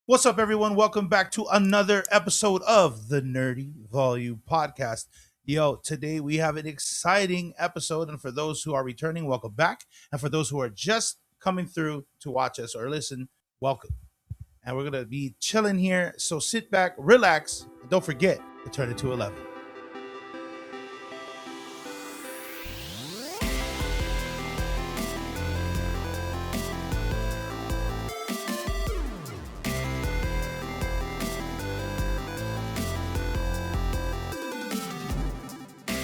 What's up, everyone? Welcome back to another episode of the Nerdy Volume Podcast. Yo, today we have an exciting episode, and for those who are returning, welcome back. And for those who are just coming through to watch us or listen, welcome. And we're gonna be chilling here, so sit back, relax, and don't forget to turn it to 11.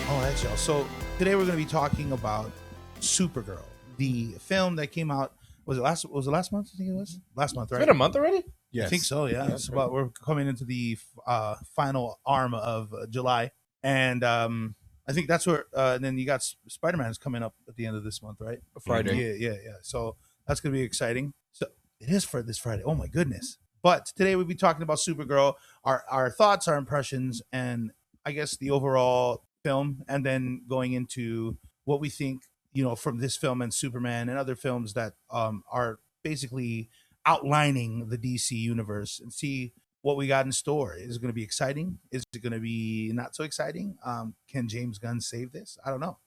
All right, y'all. So today we're gonna be talking about Supergirl, the film that came out. Was it last month? I think it was last month, It's right? been a month already? I think so. Yeah, Yeah, it's about we're coming into the final arm of July, and I think that's where. And then you got Spider Man is coming up at the end of this month, right? Friday. Yeah. So that's gonna be exciting. So it is for this Friday. Oh my goodness! But today we'll be talking about Supergirl, our thoughts, our impressions, and I guess the overall film, and then going into what we think, from this film and Superman and other films that are basically outlining the DC universe and see what we got in store. Is it going to be exciting? Is it going to be not so exciting? Can James Gunn save this? I don't know.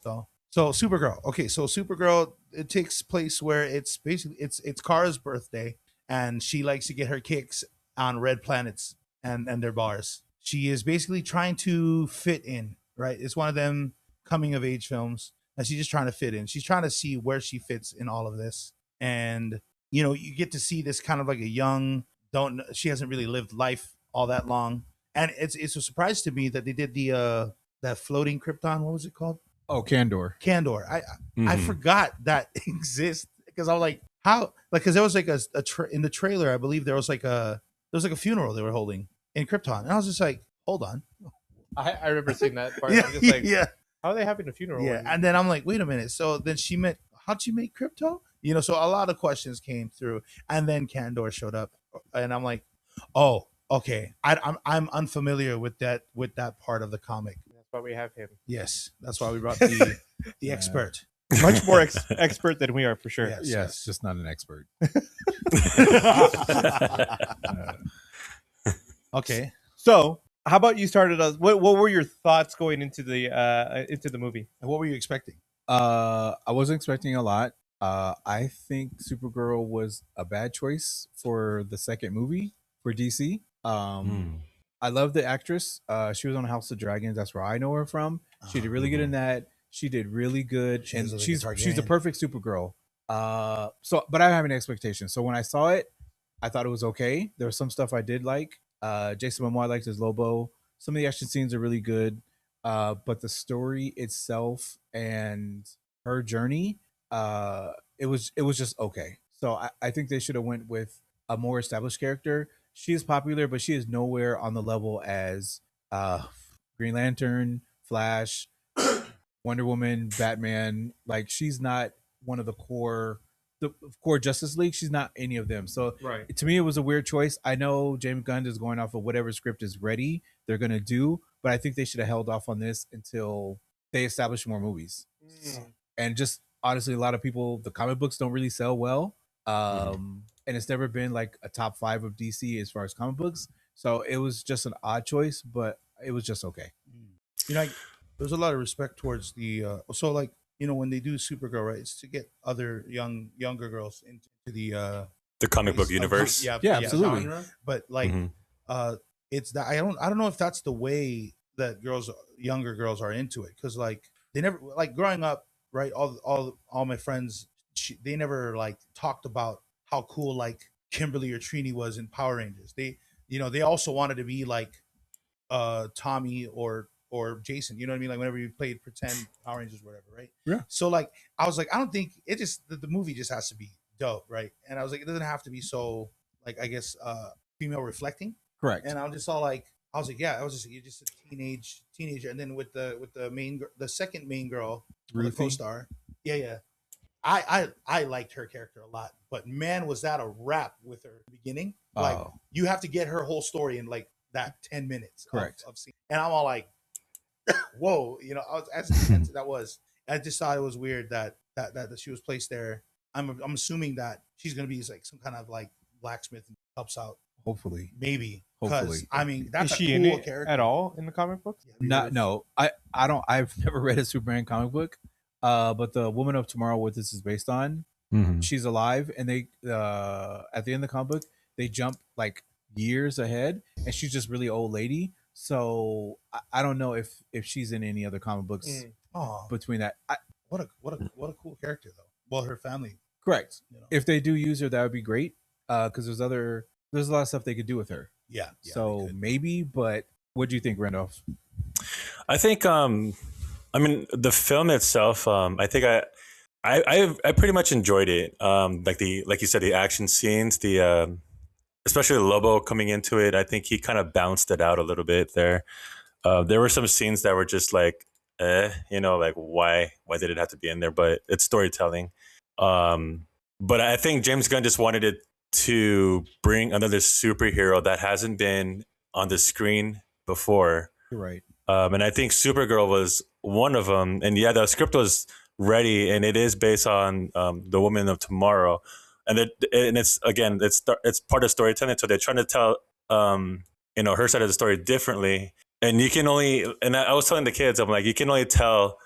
So Supergirl. Okay, so Supergirl, it takes place where it's basically it's Kara's birthday, and she likes to get her kicks on red planets and their bars. She is basically trying to fit in, right? It's one of them coming of age films, and she's just trying to fit in. She's trying to see where she fits in all of this, and you get to see this kind of like a young, don't she hasn't really lived life all that long, and it's a surprise to me that they did the that floating Krypton. What was it called? Oh, Candor. Candor. I forgot that exists because I was like, how? Like, because there was like in the trailer, I believe there was like a funeral they were holding in Krypton, and I was just like, hold on, I remember seeing that part. yeah, I'm just like, yeah, how are they having a funeral? yeah. And then I'm like, wait a minute. So then she met. How'd she make crypto? So a lot of questions came through, and then Candor showed up, and I'm like, oh, okay. I'm unfamiliar with that part of the comic. That's why we have him. Yes, that's why we brought the expert. Much more expert than we are, for sure. Yes, just not an expert. Okay. So, how about you started us? What were your thoughts going into the movie? And what were you expecting? I wasn't expecting a lot. I think Supergirl was a bad choice for the second movie for DC. I love the actress. She was on House of Dragons. That's where I know her from. She did really good in that. She did really good, She's and like a she's Targaryen. the perfect Supergirl. But I have an expectation. So when I saw it, I thought it was okay. There was some stuff I did like. Jason Momoa, I liked his Lobo. Some of the action scenes are really good, but the story itself and her journey, it was just okay. So I think they should have went with a more established character. She is popular, but she is nowhere on the level as Green Lantern, Flash, Wonder Woman, Batman. Like, she's not one of the core Justice League. She's not any of them. So Right. to me, it was a weird choice. I know James Gunn is going off of whatever script is ready, they're gonna do, but I think they should have held off on this until they establish more movies. And just honestly, a lot of people, the comic books don't really sell well. And it's never been like a top 5 of DC as far as comic books. So it was just an odd choice, but it was just okay. There's a lot of respect towards the so like when they do Supergirl, right? It's to get other younger girls into The comic book universe. Yeah, absolutely. genre. But like it's that I don't know if that's the way that younger girls are into it, because like they never, like, growing up, right? All my friends, they never like talked about how cool like Kimberly or Trini was in Power Rangers. They also wanted to be like Tommy or Jason. You know what I mean? Like whenever you played pretend Power Rangers or whatever, right? Yeah. So like I was like, I don't think it just the movie just has to be dope, right? And I was like, it doesn't have to be so, like, I guess female reflecting. Correct. And I'm just all like, I was like, yeah, you're just a teenager, and then with the second main girl, the Ruthie. co-star, yeah. I liked her character a lot, but man, was that a wrap with her in the beginning. Like, Oh. you have to get her whole story in like that 10 minutes. Correct. Of scene. And I'm all like, whoa, I was as intense as that was. I just thought it was weird that she was placed there. I'm assuming that she's gonna be like some kind of like blacksmith and helps out. Hopefully. Maybe. Hopefully. Because, I mean, that's Is she a in cool it character. at all in the comic books? No. I don't. I've never read a Superman comic book. But the Woman of Tomorrow, what this is based on, she's alive, and they at the end of the comic book, they jump like years ahead, and she's just really old lady. So I don't know if she's in any other comic books between that. What a cool character though. Well, her family. Correct. You know. If they do use her, that would be great. Because there's a lot of stuff they could do with her. Yeah. So maybe, but what do you think, Randolph? I think I mean the film itself, I think I pretty much enjoyed it. Like you said, the action scenes, the especially Lobo coming into it, I think he kind of balanced it out a little bit there. There were some scenes that were just like, like why did it have to be in there? But it's storytelling. But I think James Gunn just wanted it to bring another superhero that hasn't been on the screen before. You're right. And I think Supergirl was one of them. And yeah, the script was ready, and it is based on the Woman of Tomorrow. And it's part of storytelling. So they're trying to tell her side of the story differently. And you can only, and I was telling the kids, I'm like, you can only tell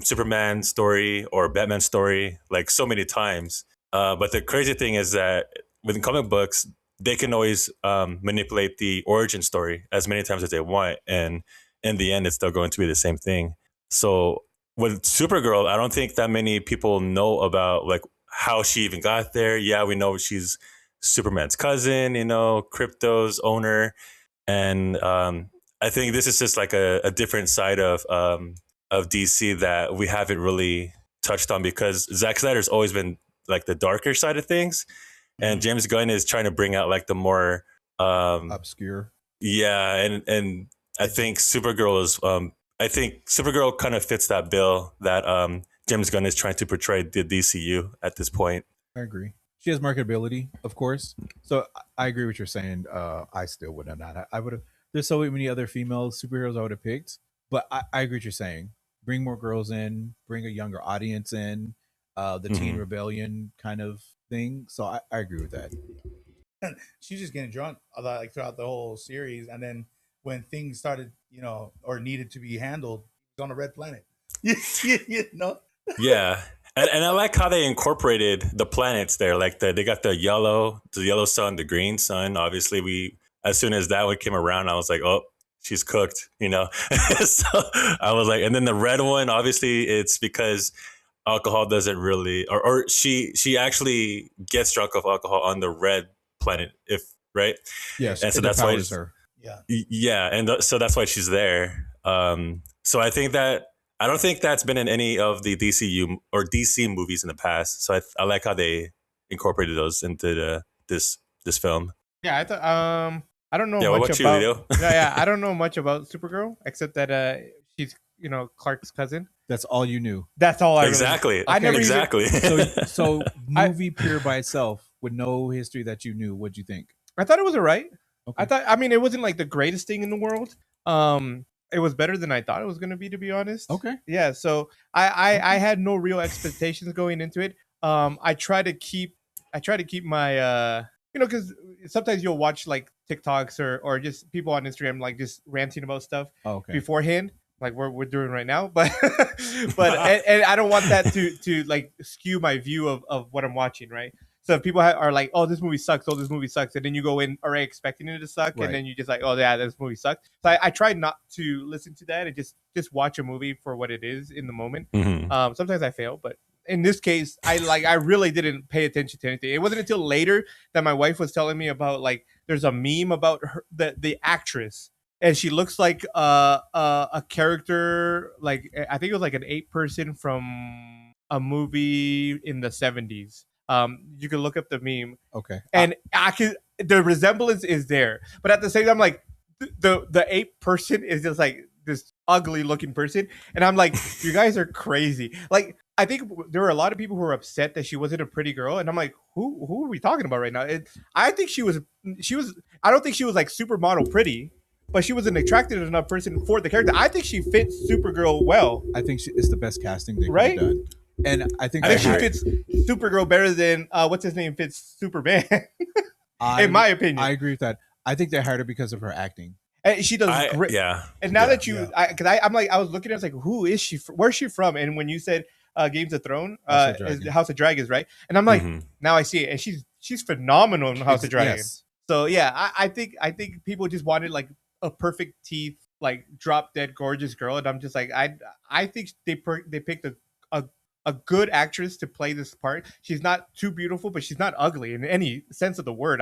Superman's story or Batman's story like so many times. But the crazy thing is that within comic books, they can always manipulate the origin story as many times as they want. And in the end, it's still going to be the same thing. So with Supergirl, I don't think that many people know about like how she even got there. Yeah, we know she's Superman's cousin, Crypto's owner. And I think this is just like a different side of DC that we haven't really touched on, because Zack Snyder's always been like the darker side of things. And James Gunn is trying to bring out like the more obscure. Yeah. And I think Supergirl kind of fits that bill that James Gunn is trying to portray the DCU at this point. I agree. She has marketability, of course. So I agree with what you're saying. I still would have not. I would have. There's so many other female superheroes I would have picked. But I agree with what you're saying. Bring more girls in. Bring a younger audience in. The teen rebellion kind of thing. So I agree with that. She's just getting drunk like throughout the whole series, and then when things started, or needed to be handled, it was on a red planet. Yeah. And I like how they incorporated the planets there. Like they got the yellow sun, the green sun. Obviously, as soon as that one came around, I was like, oh, she's cooked, So I was like, and then the red one, obviously, it's because alcohol doesn't really, or she actually gets drunk off alcohol on the red planet, right? Yes, and so that's why her. Yeah, and so that's why she's there. So I don't think that's been in any of the DCU or DC movies in the past. So I like how they incorporated those into this film. Yeah, I thought I don't know what much about you, Leo? I don't know much about Supergirl except that she's Clark's cousin. That's all you knew. That's all I exactly. I never exactly. So movie pure by itself with no history that you knew. What'd you think? I thought it was alright. Okay. I mean, it wasn't like the greatest thing in the world. It was better than I thought it was going to be honest. Okay. Yeah. So I had no real expectations going into it. I try to keep my because sometimes you'll watch like TikToks or just people on Instagram like just ranting about stuff beforehand, like we're doing right now. But and I don't want that to like skew my view of what I'm watching, right? So if people are like, oh, this movie sucks, and then you go in already expecting it to suck, right. And then you just like, oh yeah, this movie sucks. So I try not to listen to that and just watch a movie for what it is in the moment. Mm-hmm. Sometimes I fail, but in this case, I really didn't pay attention to anything. It wasn't until later that my wife was telling me about like there's a meme about her, the actress, and she looks like a character, like I think it was like an ape person from a movie in the 70s. You can look up the meme. Okay. And the resemblance is there. But at the same time, like the ape person is just like this ugly looking person. And I'm like, you guys are crazy. Like, I think there were a lot of people who were upset that she wasn't a pretty girl. And I'm like, who are we talking about right now? I think she was, I don't think she was like supermodel pretty, but she was an attractive enough person for the character. I think she fits Supergirl well. I think it's the best casting they've right? done. And I think she fits Supergirl better than what's his name fits Superman. in my opinion. I agree with that. I think they hired her because of her acting. And she does great. Yeah. And now Yeah. that you, because I'm like, I was looking at it, I was like, who is she? Where's she from? And when you said Games of Thrones, House of Dragons, right? And I'm like, now I see it, and she's phenomenal in House of Dragons. Yes. So yeah, I think people just wanted like a perfect teeth, like drop dead gorgeous girl, and I'm just like, I think they picked a good actress to play this part. She's not too beautiful, but she's not ugly in any sense of the word.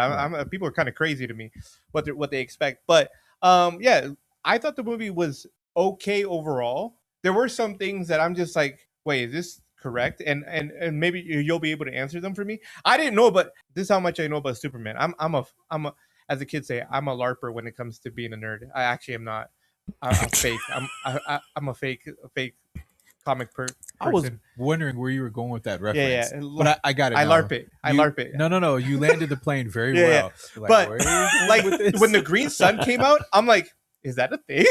People are kind of crazy to me what they expect, but yeah, I thought the movie was okay overall. There were some things that I'm just like, wait, is this correct? And maybe you'll be able to answer them for me. I didn't know, but this is how much I know about Superman. I'm a as the kids say, I'm a LARPer when it comes to being a nerd. I actually am not. I'm fake. I'm a fake comic person. I was wondering where you were going with that reference. Yeah. But I got it. I now. LARP it. I LARP it. No. You landed the plane very Yeah, well. Like, but where are you going like with this? when the Green Sun came out, I'm like, is that a thing?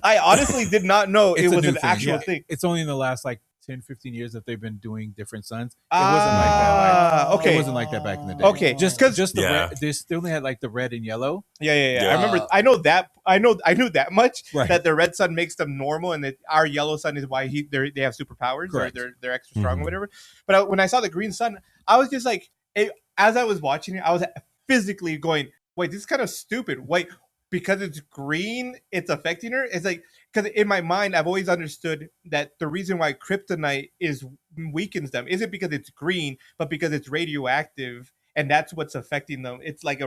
I honestly did not know It's it a was new an thing, actual yeah. thing. It's only in the last like 10, 15 years that they've been doing different suns. It wasn't like that. Okay. It wasn't like that back in the day. Okay. Just the Yeah. red. They only had like the red and yellow. Yeah. Yeah. I remember. I know that. I knew that much. Right. That the red sun makes them normal, and that our yellow sun is why they have superpowers, or Correct. they're extra strong Mhm. or whatever. But when I saw the Green Sun, I was just like, as I was watching it, I was physically going, "Wait, this is kind of stupid." Wait, because it's green, it's affecting her. It's like, because in my mind, I've always understood that the reason why kryptonite weakens them isn't because it's green, but because it's radioactive, and that's what's affecting them. It's like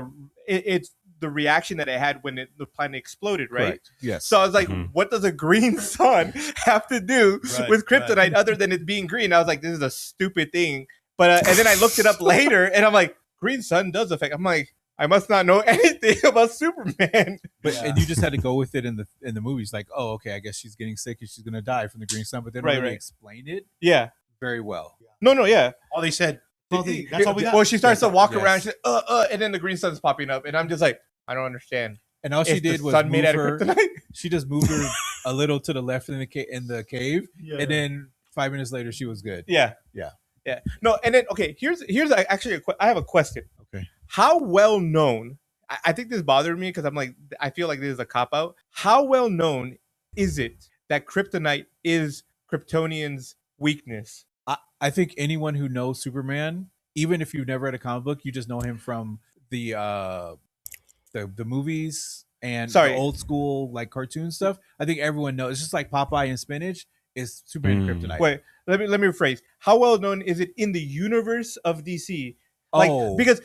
it's the reaction that it had when the planet exploded, right? Correct. Yes. So I was like, what does a green sun have to do with kryptonite right. other than it being green? I was like, this is a stupid thing. But and then I looked it up later, and I'm like, green sun does affect. I'm like, I must not know anything about Superman. But and you just had to go with it in the movies, like, oh, okay, I guess she's getting sick and she's gonna die from the green sun, but they don't really explain it Yeah. very well. No, yeah. All they said. That's all we got. Well, she starts to walk Yes. around, she's like, and then the green sun's popping up, and I'm just like, I don't understand. And all she Is the did was sun made move out of her. kryptonite? She just moved her a little to the left in the cave, and then 5 minutes later she was good. Yeah. No, and then okay, here's actually I have a question. Okay. How well known? I think this bothered me because I'm like, I feel like this is a cop out. How well known is it that kryptonite is Kryptonians' weakness? I think anyone who knows Superman, even if you've never read a comic book, you just know him from the movies and the old school like cartoon stuff. I think everyone knows. It's just like Popeye and spinach is Superman and kryptonite. Wait, let me rephrase. How well known is it in the universe of DC? Like, because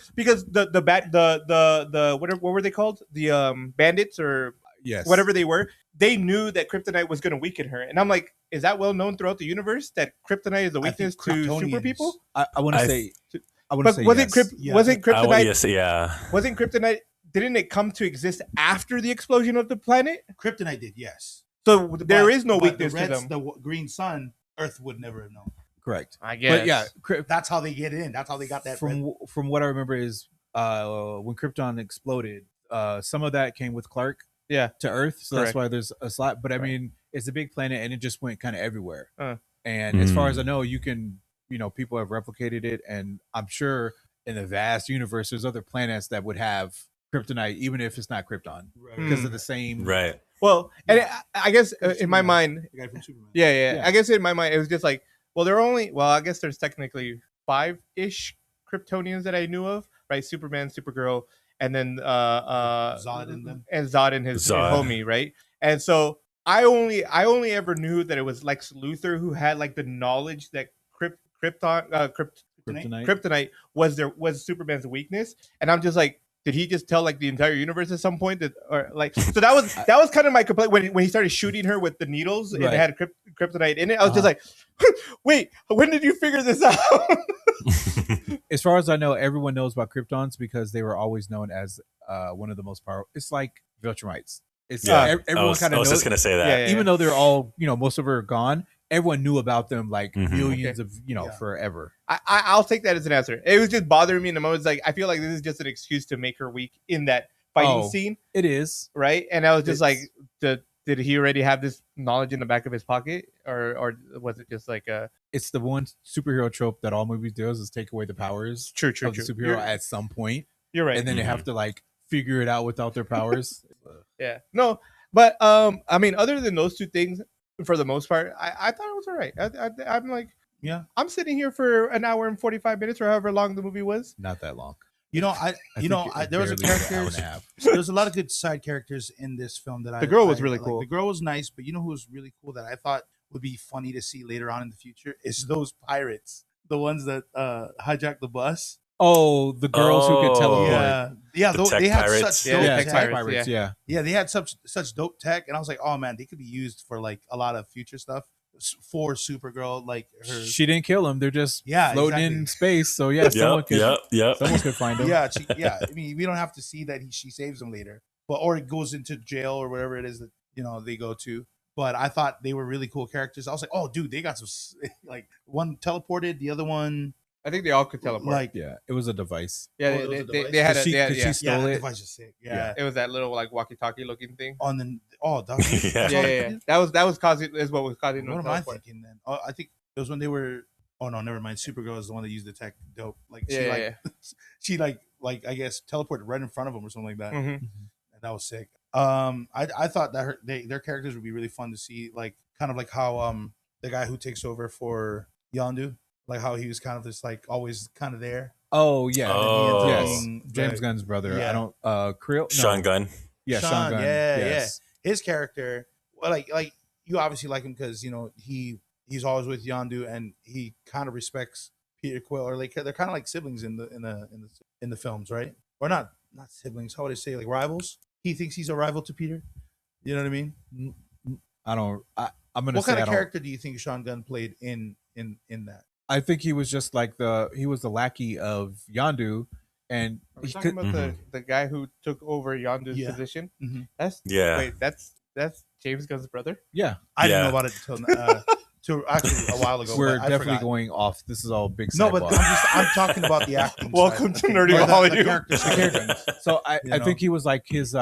the what were they called? The bandits or yes, whatever they were. They knew that kryptonite was going to weaken her, and I'm like, is that well known throughout the universe that kryptonite is a weakness to super people? I want to say. But say was yes. wasn't kryptonite? Yeah. Wasn't kryptonite? Didn't it come to exist after the explosion of the planet? Kryptonite did, yes. So there is no weakness the to them. The green sun, Earth would never have known. Correct. I guess. But yeah, That's how they get in. That's how they got that. from what I remember is when Krypton exploded, some of that came with Clark. Yeah. To Earth, so Correct. that's why there's a slot. But I mean, it's a big planet, and it just went kind of everywhere. And Mm. as far as I know, people have replicated it, and I'm sure in the vast universe, there's other planets that would have kryptonite, even if it's not Krypton, because of the same. Right. Well, and I guess in my mind, The guy from Superman. yeah. I guess in my mind, it was just like, well, I guess there's technically 5-ish Kryptonians that I knew of, right? Superman, Supergirl, and then Zod in them. and Zod and his Zod. homie, right? And so I only ever knew that it was Lex Luthor who had like the knowledge that kryptonite was Superman's weakness, and I'm just like, did he just tell like the entire universe at some point that, or like, so that was kind of my complaint when he started shooting her with the needles and it had kryptonite in it. I was just like, wait, when did you figure this out? As far as I know, everyone knows about Kryptons because they were always known as one of the most powerful. It's like Viltrumites. It's everyone kind of knows. I was just gonna say that. Yeah. Even though they're all, most of them are gone, everyone knew about them like Mhm. millions of, forever. I'll take that as an answer. It was just bothering me in the moment. It's like, I feel like this is just an excuse to make her weak in that fighting scene, It is. right? And I was just like, did he already have this knowledge in the back of his pocket, or was it just like a It's the one superhero trope that all movies do is take away the powers true of the superhero at some point. You're right. and then they have to like figure it out without their powers. Yeah. No, but I mean, other than those two things, for the most part, I thought it was all right. I'm like, Yeah. I'm sitting here for an hour and 45 minutes or however long the movie was. Not that long. You know, there was a barely an hour and character. a half. There was a lot of good side characters in this film that The girl was I really like. cool. The girl was nice, but you know who was really cool that I thought would be funny to see later on in the future is those pirates, the ones that hijacked the bus. Oh, the girls who could Oh. teleport. Yeah, The tech they had pirates. such Yeah, dope Yeah, tech tech. tech pirates, pirates. Yeah. Yeah, they had such dope tech, and I was like, oh man, they could be used for like a lot of future stuff for Supergirl, like her. She didn't kill them. They're just Yeah, floating exactly. in space. So yeah, someone could Yep. someone could find them. Yeah, I mean, we don't have to see that she saves them later, but or it goes into jail or whatever it is that they go to. But I thought they were really cool characters. I was like, oh, dude, they got some like one teleported, the other one I think they all could teleport. like Yeah, it was a device. yeah, it was a device? they had Cause a, she- they had, cause she yeah. stole that it. device is sick. Yeah. Yeah. It was that little like walkie-talkie looking thing. On the that's Yeah. that's Yeah, all yeah, they yeah. did? That was causing is what was causing them What to am I teleport. thinking then? Oh, I think it was when they were. Oh no, never mind. Supergirl is the one that used the tech dope. Like she Yeah, like yeah. she like I guess teleported right in front of them or something like that. Mhm. And that was sick. I thought that their characters would be really fun to see, like kind of like how the guy who takes over for Yondu, like how he was kind of just like always kind of there. Oh yeah. Oh. And then he ends up Yes. being James the- Gunn's brother. yeah. I don't Creel. No. Sean Gunn. Yeah, Sean, Sean Gunn. yeah, yes. His character, well, like you obviously like him because he's always with Yondu and he kind of respects Peter Quill, or like they're kind of like siblings in the films, right? Or not siblings. How would I say, like rivals? He thinks he's a rival to Peter. You know what I mean? I don't. I'm gonna What say kind I of don't. character do you think Sean Gunn played in that? I think he was just like he was the lackey of Yondu, and Are we he talking could, about the guy who took over Yondu's Yeah. position? Mhm. That's Yeah. Wait, that's James Gunn's brother. yeah. I didn't Yeah. know about it till actually a while ago. We're but I definitely forgot. going off. This is all big. No, but sidebar. I'm talking about the acting. Welcome side. to Nerdy Or the Hollywood. character side. So I You know? think he was like his.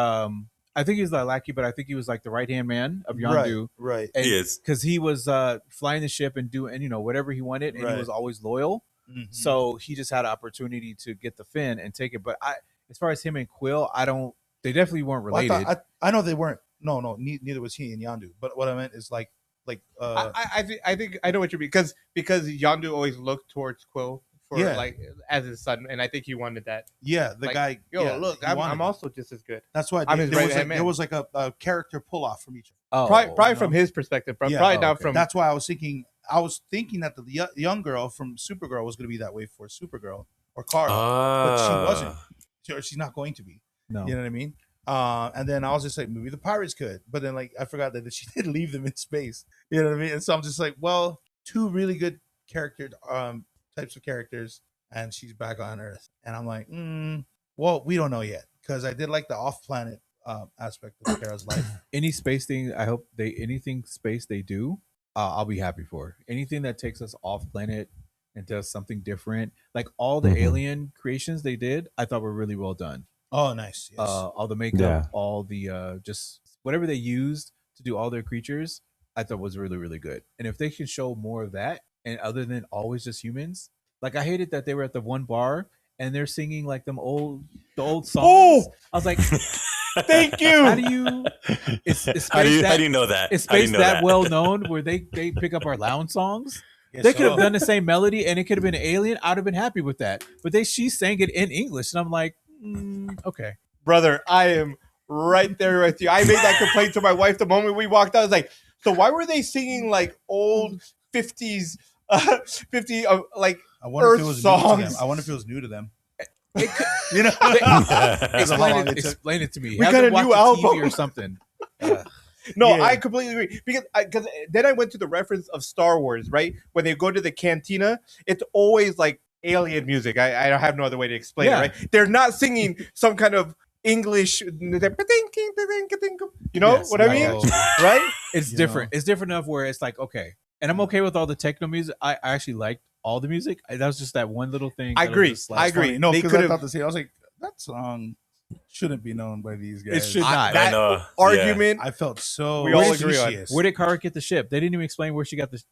I think he's the lackey, but I think he was like the right hand man of Yondu. Right. And, He is. because he was flying the ship and doing whatever he wanted, and Right. he was always loyal. Mhm. So he just had an opportunity to get the fin and take it. But as far as him and Quill, I don't. They definitely weren't Well, related. I know they weren't. No, neither was he and Yondu. But what I meant is like I think I know what you mean because Yondu always looked towards Quill for Yeah. like as his son, and I think he wanted that. yeah, the Like, guy. Yo, yeah, look, he I'm wanted it. also just as good. That's why I'm his there was right-hand like, there man. was like a character pull off from each. Oh, Probably no. from his perspective, but Yeah. probably Oh, not okay. from. That's why I was thinking. I was thinking that the young girl from Supergirl was going to be that way for Supergirl or Kara, but she wasn't. She's not going to be. no. You know what I mean? And then I was just like, maybe the pirates could, but then like I forgot that she did leave them in space. You know what I mean? And so I'm just like, well, two really good character types of characters, and she's back on Earth, and I'm like, well, we don't know yet because I did like the off-planet aspect of Kara's life. Any space thing, I hope anything space they do, I'll be happy for. Anything that takes us off planet and does something different, like all the Mhm. alien creations they did, I thought were really well done. Oh, nice. Yes. All the makeup, Yeah. all the just whatever they used to do all their creatures, I thought was really, really good. And if they can show more of that, and other than always just humans, like I hated that they were at the one bar and they're singing like the old songs. Oh! I was like, Thank you. how do you? Is space How do you that, know that? is How do you space know that well known where they pick up our lounge songs? Yes, They could have so- done the same melody and it could have been an alien. I'd have been happy with that. But she sang it in English, and I'm like, okay. Brother, I am right there with you. I made that complaint to my wife the moment we walked out. I was like, so why were they singing like old 50s, 50 like I wonder if Earth it was new to them. songs. I wonder if it was new to them. It could, You know, Because of how long it took. explain it to me. We Have got them a new watch the TV album. or something. No, Yeah. I completely agree because then I went to the reference of Star Wars, right? When they go to the cantina, it's always like alien music. I don't have no other way to explain Yeah. it, right? They're not singing some kind of English, you know Yes, what I mean, no. right? It's You different. know? It's different enough where it's like, okay. And I'm okay with all the techno music. I actually liked all the music. That was just that one little thing. I that was agree. just like- I agree. No, They because I could've- thought the same. I was like, that song shouldn't be known by these guys. It should not. That know. argument. I felt so. We all agree on. facetious. Where did Kara get the ship? They didn't even explain where she got the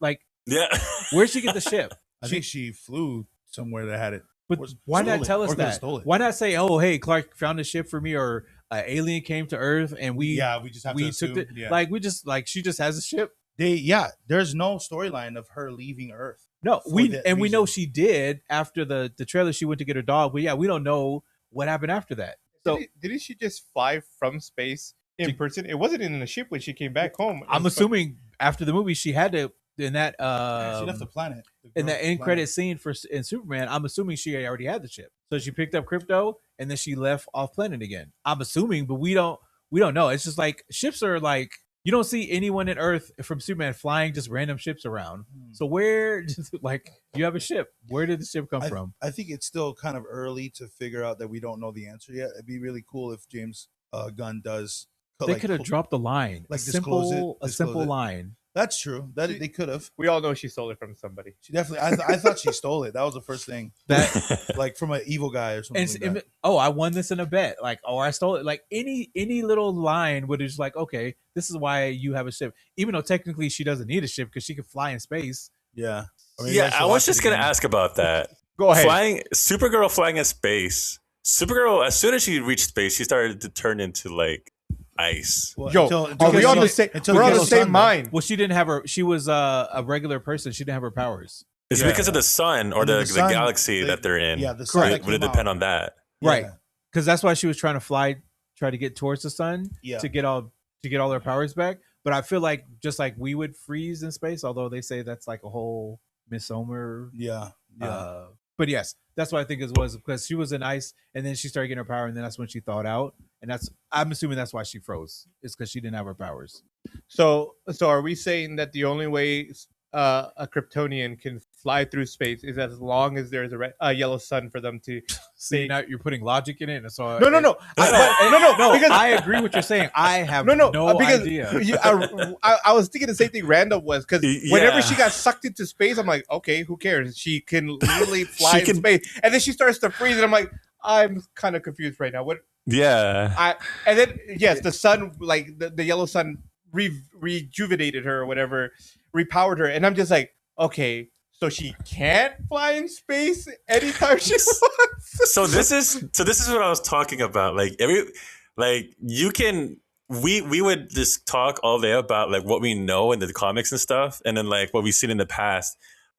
Yeah. Where'd she get the ship? I think she flew somewhere that had it. But why Stole not it, tell or us could've that? stole it. Why not say, "Oh, hey, Clark found a ship for me," or an alien came to Earth and we we just have to assume. took it. Yeah. Like we just like she just has a ship. There's no storyline of her leaving Earth. No, For we that we know reason. she did after the trailer. She went to get her dog, but yeah, we don't know what happened after that. So Didn't she just fly from space in person? It wasn't in a ship when she came back home. I'm assuming after the movie she had to in that She left the planet. in that end credit scene in Superman. I'm assuming she already had the ship, so she picked up Crypto and then she left off planet again. I'm assuming, but we don't know. It's just like ships are like you don't see anyone in Earth from Superman flying just random ships around. So where like you have a ship? Where did the ship come from? I think it's still kind of early to figure out that we don't know the answer yet. It'd be really cool if James Gunn does. They could have dropped the line, like a disclose simple it. line. That's true. They could have. We all know she stole it from somebody. She definitely. I thought she stole it. That was the first thing. That Like from an evil guy or something. and, Like that. oh, I won this in a bet. Like, oh, I stole it. Like any little line would just like, okay, this is why you have a ship. Even though technically she doesn't need a ship because she can fly in space. Yeah. Yeah, I was just gonna ask about that. Go ahead. Supergirl flying in space. Supergirl, as soon as she reached space, she started to turn into like ice. Well, Yo, until are we on the yellow- same? until We're on the yellow same sun, mind. Well, she didn't have her. She was a regular person. She didn't have her powers. Is it because of the sun or And then the sun, galaxy that they're in? Yeah, the sun. Correct. that Would it came depend out. on that? Right. Yeah. Because that's why she was trying to try to get towards the sun Yeah. to get all her powers back. But I feel like just like we would freeze in space, although they say that's like a whole misnomer. Yeah. But yes, that's what I think it was because she was in ice and then she started getting her power and then that's when she thawed out. And I'm assuming that's why she froze. It's because she didn't have her powers. So are we saying that the only way a Kryptonian can fly through space is as long as there's a yellow sun for them to See, now you're putting logic in it. And so No. no, Because I agree with what you're saying. I have no, because idea. I was thinking the same thing Random was because whenever Yeah. she got sucked into space, I'm like, okay, who cares? She can literally fly in can- space, and then she starts to freeze, and I'm like, I'm kind of confused right now. What? Yeah. And then yes, the sun, like the yellow sun, rejuvenated her or whatever, repowered her, and I'm just like, okay, so she can't fly in space anytime she wants. So this is what I was talking about. Like we would just talk all day about like what we know in the comics and stuff, and then like what we've seen in the past.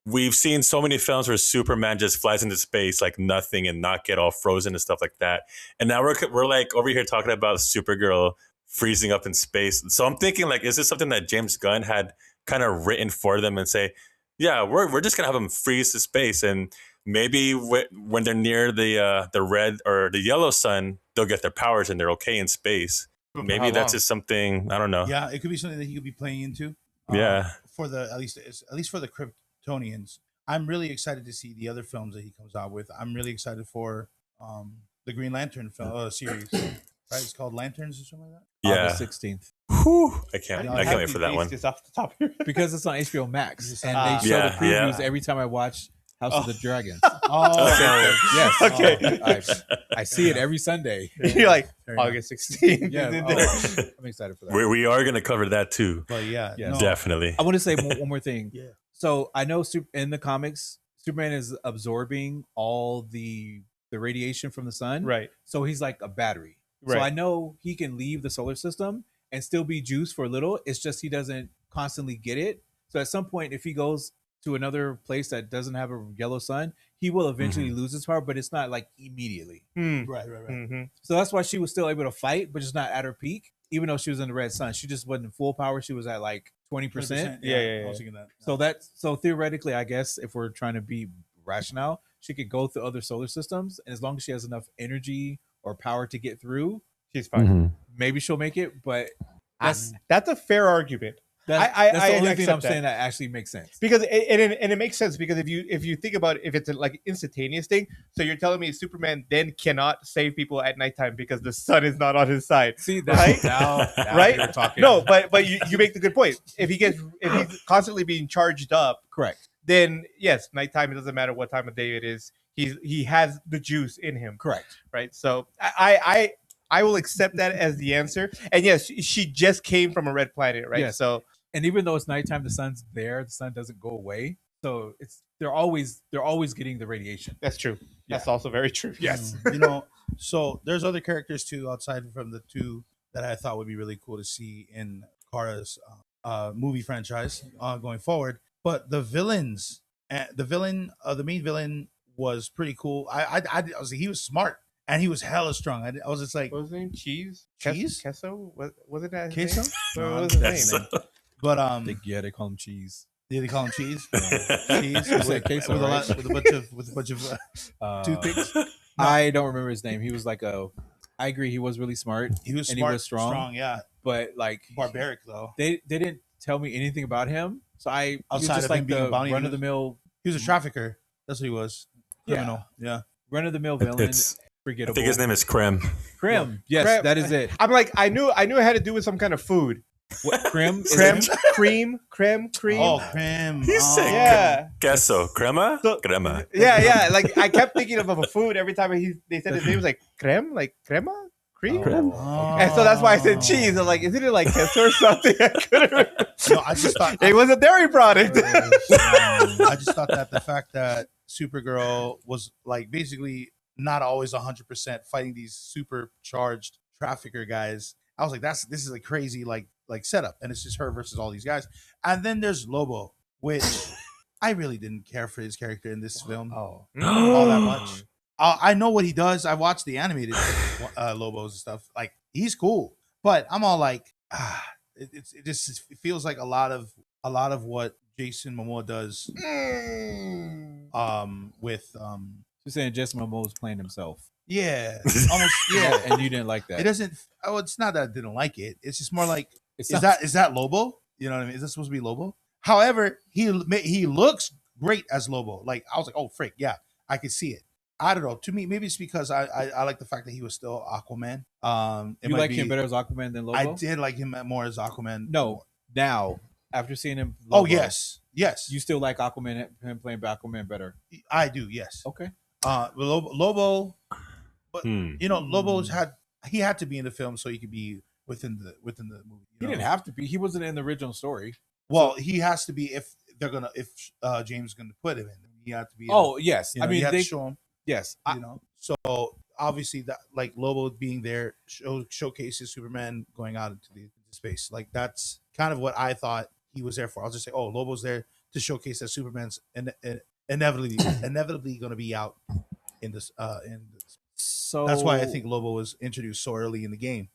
We've seen so many films where Superman just flies into space like nothing and not get all frozen and stuff like that. And now we're like over here talking about Supergirl freezing up in space. So I'm thinking like, is this something that James Gunn had kind of written for them and say, yeah, we're just gonna have them freeze to space, and maybe when they're near the red or the yellow sun, they'll get their powers and they're okay in space. Maybe that's just something, I don't know. Yeah, it could be something that he could be playing into. Yeah. For the at least for the Kryptonians, I'm really excited to see the other films that he comes out with. I'm really excited for the Green Lantern film series. Right, it's called Lanterns or something like that. Yeah. August 16th. Whew. I can't I wait for that one. Just off the top of your head. Because it's on HBO Max. It's And on- they show Yeah, the previews yeah. every time I watch House of the Dragons. Oh, So, yes. Okay. I see it every Sunday. You're like Fair enough. August 16th. Yeah, And oh, then- I'm excited for that. We are going to cover that too. but yeah, Yeah, no, Definitely. I want to say one more thing. Yeah. So I know in the comics, Superman is absorbing all the radiation from the sun. Right. So he's like a battery. So Right. I know he can leave the solar system and still be juiced for a little. It's just he doesn't constantly get it. So at some point, if he goes to another place that doesn't have a yellow sun, he will eventually lose his power, but it's not like immediately. right. Mhm. So that's why she was still able to fight, but just not at her peak. Even though she was in the red sun, she just wasn't full power. She was at like 20%. Yeah. I was thinking that. So theoretically, I guess if we're trying to be rational, she could go through other solar systems, and as long as she has enough energy or power to get through, She's fine. Mhm. maybe she'll make it. But that's That's a fair argument. that's I the only thing accept I'm that. saying that actually makes sense. Because it makes sense because if you think about it, if it's a, like instantaneous thing, so you're telling me Superman then cannot save people at nighttime because the sun is not on his side. See, Right? now Right? you're talking. No, but you make the good point. If he's constantly being charged up, correct, then yes, nighttime, it doesn't matter what time of day it is. He has the juice in him, correct. right? So I will accept that as the answer. And yes, she just came from a red planet, right? Yes. So And even though it's nighttime, the sun's there. The sun doesn't go away, so they're always getting the radiation. that's true. That's also very true. Yes. You know, so there's other characters too outside from the two that I thought would be really cool to see in Kara's movie franchise going forward. But the villains, the main villain was pretty cool. I was he was smart and he was hella strong. I was just like, What was his name? Cheese? Cheese? Queso? Wasn't that his Queso? name? No, What was I don't his know. name? But They call him cheese. did they call him cheese? Yeah. Cheese You said queso, with a right? lot, with a bunch of toothpicks. I don't remember his name. He was like a. I agree. He was really smart, He was and smart, he was strong. yeah, but like barbaric though. they didn't tell me anything about him. So he was Outside just of him like being a the bounty, run of the mill, He was a trafficker. That's what he was. Criminal. Yeah. run of the mill villain. It's, I Forgettable. think his name is Krim. Krim. Yes, Krim. that is it. I'm like, I knew it had to do with some kind of food. What, Krim? Is Creme, it- cream. Oh, Krim. He's Oh. sick. Yeah. Queso. Crema? So- Crema. Yeah. Like I kept thinking of a food every time they said his name was like creme, like crema, cream. Oh. And so that's why I said cheese. I'm like, isn't it like queso or something? I couldn't remember. No, I just thought It was a dairy product. I just thought that the fact that Supergirl was like basically not always 100% fighting these supercharged trafficker guys. I was like, this is a crazy like setup, and it's just her versus all these guys. And then there's Lobo, which I really didn't care for his character in this film Oh. all that much. I know what he does. I watched the animated Lobos and stuff. Like he's cool, but I'm all like, it just it feels like a lot of what Jason Momoa does with You're saying Jason Momoa was playing himself. yeah, almost yeah. and you didn't like that. It doesn't. Oh, it's not that I didn't like it. It's just more like It's is not- that Lobo? You know what I mean? Is that supposed to be Lobo? However, he looks great as Lobo. Like I was like, oh frick, yeah, I could see it. I don't know. To me, maybe it's because I like the fact that he was still Aquaman. It you might like be- him better as Aquaman than Lobo? I did like him more as Aquaman. No, now after seeing him. Oh Lobo, yes. You still like Aquaman? Him playing Aquaman better? I do. Yes. Okay. Lobo, but Hmm. you know, Lobo's had to be in the film so he could be within the movie. He didn't have to be. He wasn't in the original story. Well, he has to be if James is gonna put him in. He had to be. Oh yes, you know, I mean you have they. to show him. Yes, You know, so obviously that like Lobo being there showcases Superman going out into the space. Like that's kind of what I thought he was there for. I'll just say, oh, Lobo's there to showcase that Superman's inevitably going to be out in this. so That's why I think Lobo was introduced so early in the game.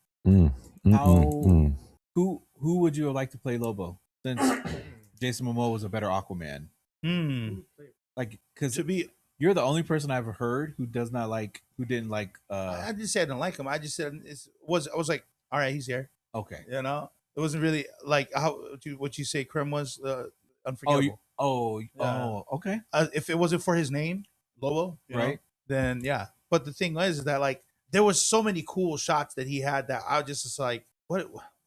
How- who would you have liked to play Lobo since Jason Momoa was a better Aquaman? Like because To be, you're the only person I've heard who didn't like. I just said I didn't like him. I just said I was like, all right, he's here. Okay. You know, it wasn't really like what you say. Krim was unforgettable. Okay. If it wasn't for his name, Lobo, you know, Right. then yeah. But the thing is that like there was so many cool shots that he had that I was just like, what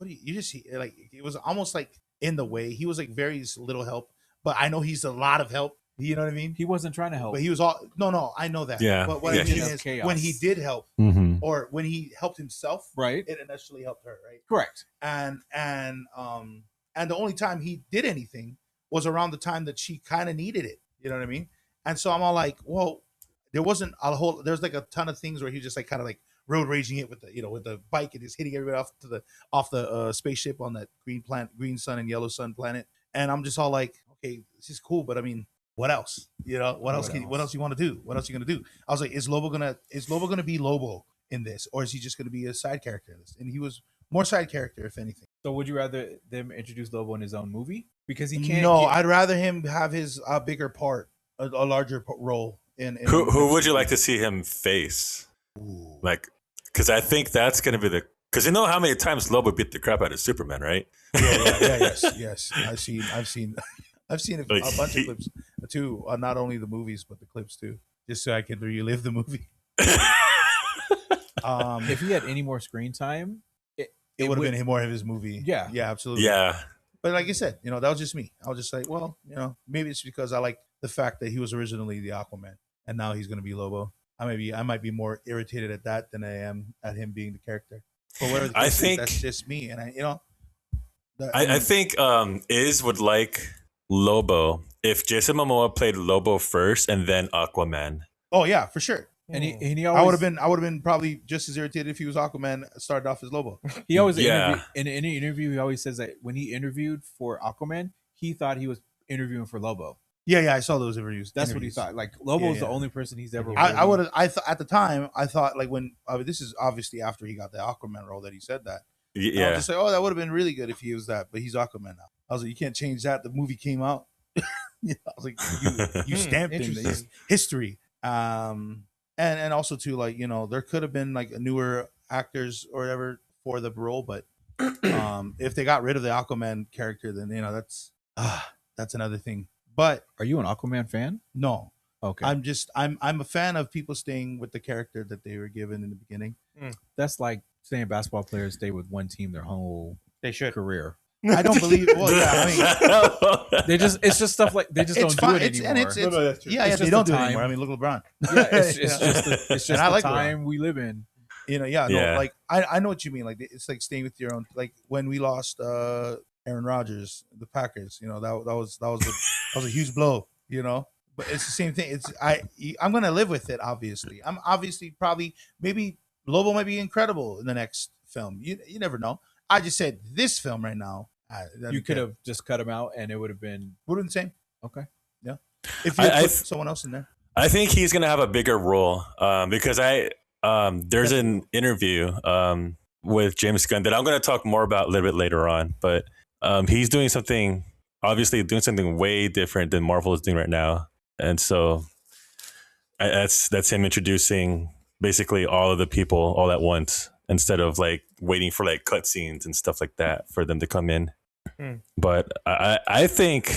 do you just like? It was almost like in the way. He was like very little help, but I know he's a lot of help. You know what I mean? He wasn't trying to help. But he was all no, I know that. Yeah, But what yeah. I mean Just is chaos. when he did help, Mm-hmm. or when he helped himself, Right. it initially helped her, right? Correct. And the only time he did anything was around the time that she kind of needed it. You know what I mean? And so I'm all like, well, there's like a ton of things where he's just like kind of like road raging it with the bike and just hitting everybody off the spaceship on that green sun and yellow sun planet. And I'm just all like, okay, this is cool, but I mean, what else? You know, what else you want to do? What else you gonna do? I was like, is Lobo gonna be Lobo in this, or is he just gonna be a side character in this? And he was more side character, if anything. So would you rather them introduce Lobo in his own movie because he can't? No, get- I'd rather him have his bigger part, a larger role in Who would you like to see him face? Ooh. Like, because I think that's going to be because you know how many times Lobo beat the crap out of Superman, right? Yes. I've seen a Like, bunch of clips too. Not only the movies, but the clips too, just so I can relive the movie. if he had any more screen time, It would have been more of his movie. Yeah. absolutely. Yeah. But like I said, that was just me. I was just like, well, maybe it's because I like the fact that he was originally the Aquaman and now he's going to be Lobo. I might be more irritated at that than I am at him being the character. But whatever the I case is, think- that's just me. And I think Iz would like Lobo if Jason Momoa played Lobo first and then Aquaman. Oh yeah, for sure. And he I would always have been probably just as irritated if he was Aquaman started off as Lobo. he always Yeah. in any interview he always says that when he interviewed for Aquaman, he thought he was interviewing for Lobo. Yeah, I saw those interviews. That's what he thought. Like Lobo was the only person he's ever. I would have. I thought at the time. I thought like when this is obviously after he got the Aquaman role that he said that. I was Yeah. just like, oh, that would have been really good if he was that, but he's Aquaman now. I was like, you can't change that. The movie came out. I was like, you stamped in Interesting. history. And also too, like, you know, there could have been like newer actors or whatever for the role, but if they got rid of the Aquaman character, then you know that's another thing. But Are you an Aquaman fan? no, Okay, I'm a fan of people staying with the character that they were given in the beginning. that's like saying basketball players stay with one team their whole They should. career. I don't believe. Well, yeah, I mean, It's just stuff like they just it's don't fine. do it It's, anymore. and it's No, that's true. yeah, It's yeah, just they don't the do it time. anymore. I mean, look at LeBron. Yeah, it's Yeah. just And I the like time we live in. You know, yeah, Yeah. no, like I know what you mean. Like it's like staying with your own. Like when we lost Aaron Rodgers, the Packers. You know that was a huge blow. You know, but it's the same thing. I'm gonna live with it. Obviously, I'm obviously probably maybe Lobo might be incredible in the next film. You never know. I just said this film right now. You could have just cut him out, and it would have been would have been the same. okay. If you I put someone else in there. I think he's gonna have a bigger role because there's an interview with James Gunn that I'm gonna talk more about a little bit later on, but he's doing something way different than Marvel is doing right now, and so that's him introducing basically all of the people all at once instead of like waiting for like cutscenes and stuff like that for them to come in. But I think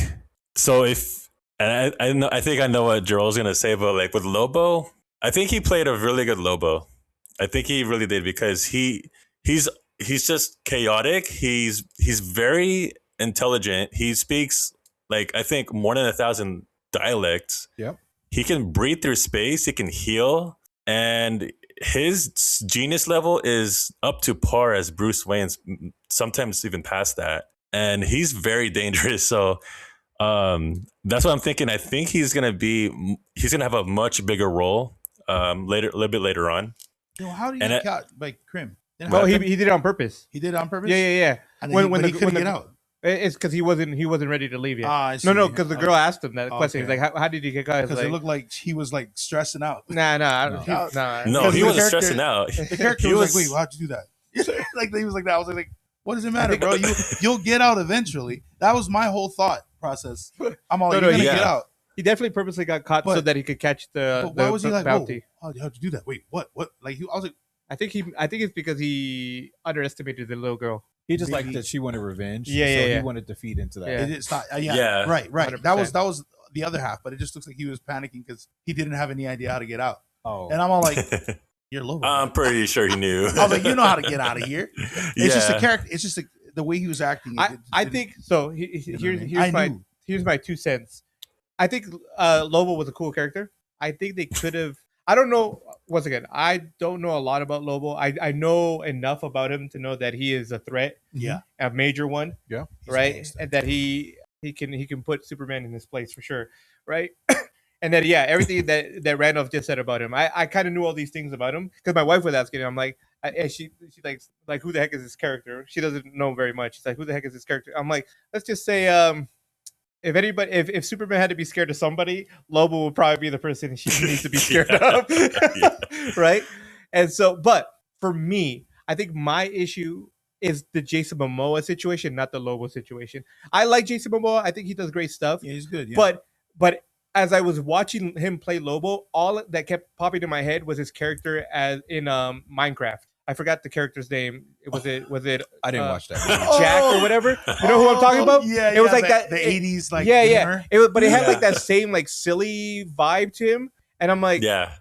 so. I think I know what Joel's gonna say, but like with Lobo, I think he played a really good Lobo. I think he really did because he's just chaotic. He's very intelligent. He speaks like I think more than 1,000 dialects. Yep. He can breathe through space. He can heal, and his genius level is up to par as Bruce Wayne's, sometimes even past that. And he's very dangerous. So that's what I'm thinking. I think he's gonna have a much bigger role a little bit later on. Yo, how do you And get caught by Krim? Oh, he did it on purpose. He did it on purpose. Yeah. And then he couldn't get out. It's because he wasn't ready to leave yet. I see. No, because the girl asked him that question. He's Okay. like, "How did you get out?" Because Like, it looked like he was like stressing out. nah. No, Because he the wasn't character- stressing out. The character He was like, "Wait, how'd you do that?" Like he was like that. I was like, "What does it matter, think- bro? You'll get out eventually." That was my whole thought process. I'm all like, No, "You're gonna yeah. get out." he definitely purposely got caught so But- that he could catch But why was he like, bounty. "Whoa, how'd you do that?" Wait, what? Like I was like, I think it's because he underestimated the little girl. He just Maybe- liked that she wanted revenge. Yeah, so yeah, he yeah. wanted to feed into that. Yeah. it's not. Yeah. Right. 100%. That was the other half. But it just looks like he was panicking because he didn't have any idea how to get out. Oh, And I'm all like, "You're low." I'm pretty sure he knew. I was like, "You know how to get out of here." It's just the character. It's just the way he was acting. I think so. Here's my 2 cents. I think Lobo was a cool character. I think they could have. I don't know. Once again, I don't know a lot about Lobo. I know enough about him to know that he is a threat, Yeah. a major one, yeah. He's a right? gangster. And that he can put Superman in his place for sure, right? And then everything that Randolph just said about him, I kind of knew all these things about him because my wife was asking him. I'm like, and she like who the heck is this character? She doesn't know very much. She's like, who the heck is this character? I'm like, let's just say if Superman had to be scared of somebody, Lobo would probably be the person she needs to be scared of, right? And so, but for me, I think my issue is the Jason Momoa situation, not the Lobo situation. I like Jason Momoa. I think he does great stuff. Yeah, he's good. Yeah. But as I was watching him play Lobo, all that kept popping in my head was his character as in Minecraft. I forgot the character's name. Was it? I didn't watch that. Jack or whatever. You know who I'm talking about? Yeah, It was like the that. 80s, like yeah. humor. It was, but it had Yeah. like that same like silly vibe to him. And I'm like, Yeah.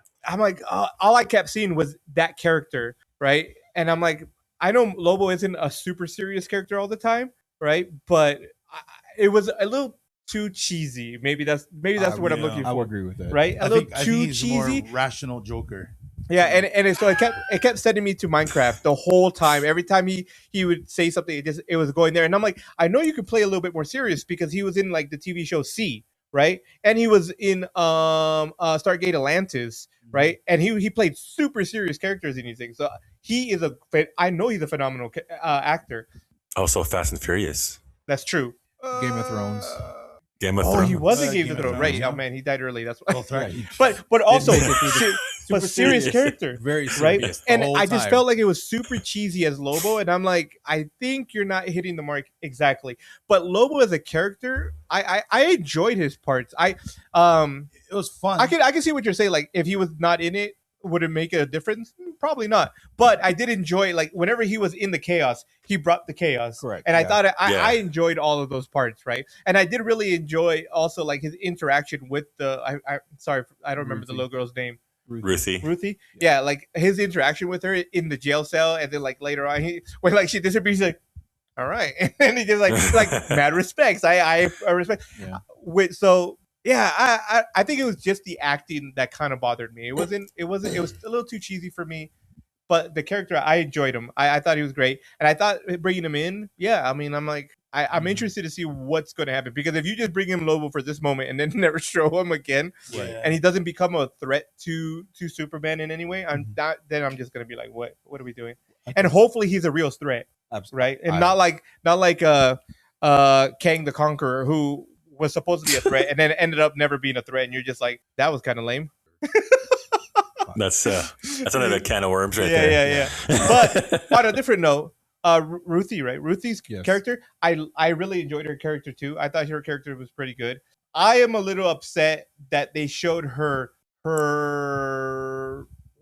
all I kept seeing was that character, right? And I'm like, I know Lobo isn't a super serious character all the time, right? But it was a little too cheesy. Maybe that's the word I'm looking I would for, agree with that. right? I A little think too he's a more cheesy. rational Joker. Yeah, and so it kept sending me to Minecraft the whole time. Every time he would say something, it was going there. And I'm like, I know you could play a little bit more serious because he was in like the TV show C, right? And he was in Stargate Atlantis, right? And he played super serious characters in these things. So I know he's a phenomenal actor. Also, Fast and Furious, That's true. Game of Thrones. Game of Oh, Thrones. he was in Game Game of of Thrones, Thrones, right? yeah. Oh man, he died early. That's why. Both Yeah, right. he But also, make it through the- but serious character, very right? serious the And whole I just time. felt like it was super cheesy as Lobo, and I'm like, I think you're not hitting the mark exactly. But Lobo as a character, I enjoyed his parts. It was fun. I can see what you're saying. Like, if he was not in it, would it make a difference? Probably not. But I did enjoy, like, whenever he was in the chaos, he brought the chaos. Correct, And I yeah. thought Yeah. I enjoyed all of those parts, right? And I did really enjoy also like his interaction with the sorry, I don't remember the Ruthie. little girl's name. Ruthie. Ruthie? Yeah, like his interaction with her in the jail cell, and then like later on when like she disappears, he's like, all right. And he just like mad respects. I respect. Yeah. So yeah, I think it was just the acting that kind of bothered me. It was a little too cheesy for me. But the character, I enjoyed him. I thought he was great, and I thought bringing him in, yeah. I mean, I'm like, I'm interested to see what's going to happen, because if you just bring him Lobo for this moment and then never show him again, Yeah. and he doesn't become a threat to Superman in any way, then I'm just going to be like, what are we doing? And hopefully he's a real threat, Absolutely. right? And I- not like Kang the Conqueror, who was supposed to be a threat and then ended up never being a threat, and you're just like, that was kind of lame. That's another can of worms right Yeah, there. yeah. But on a different note, Ruthie, right? Ruthie's Yes. character, I really enjoyed her character too. I thought her character was pretty good. I am a little upset that they showed her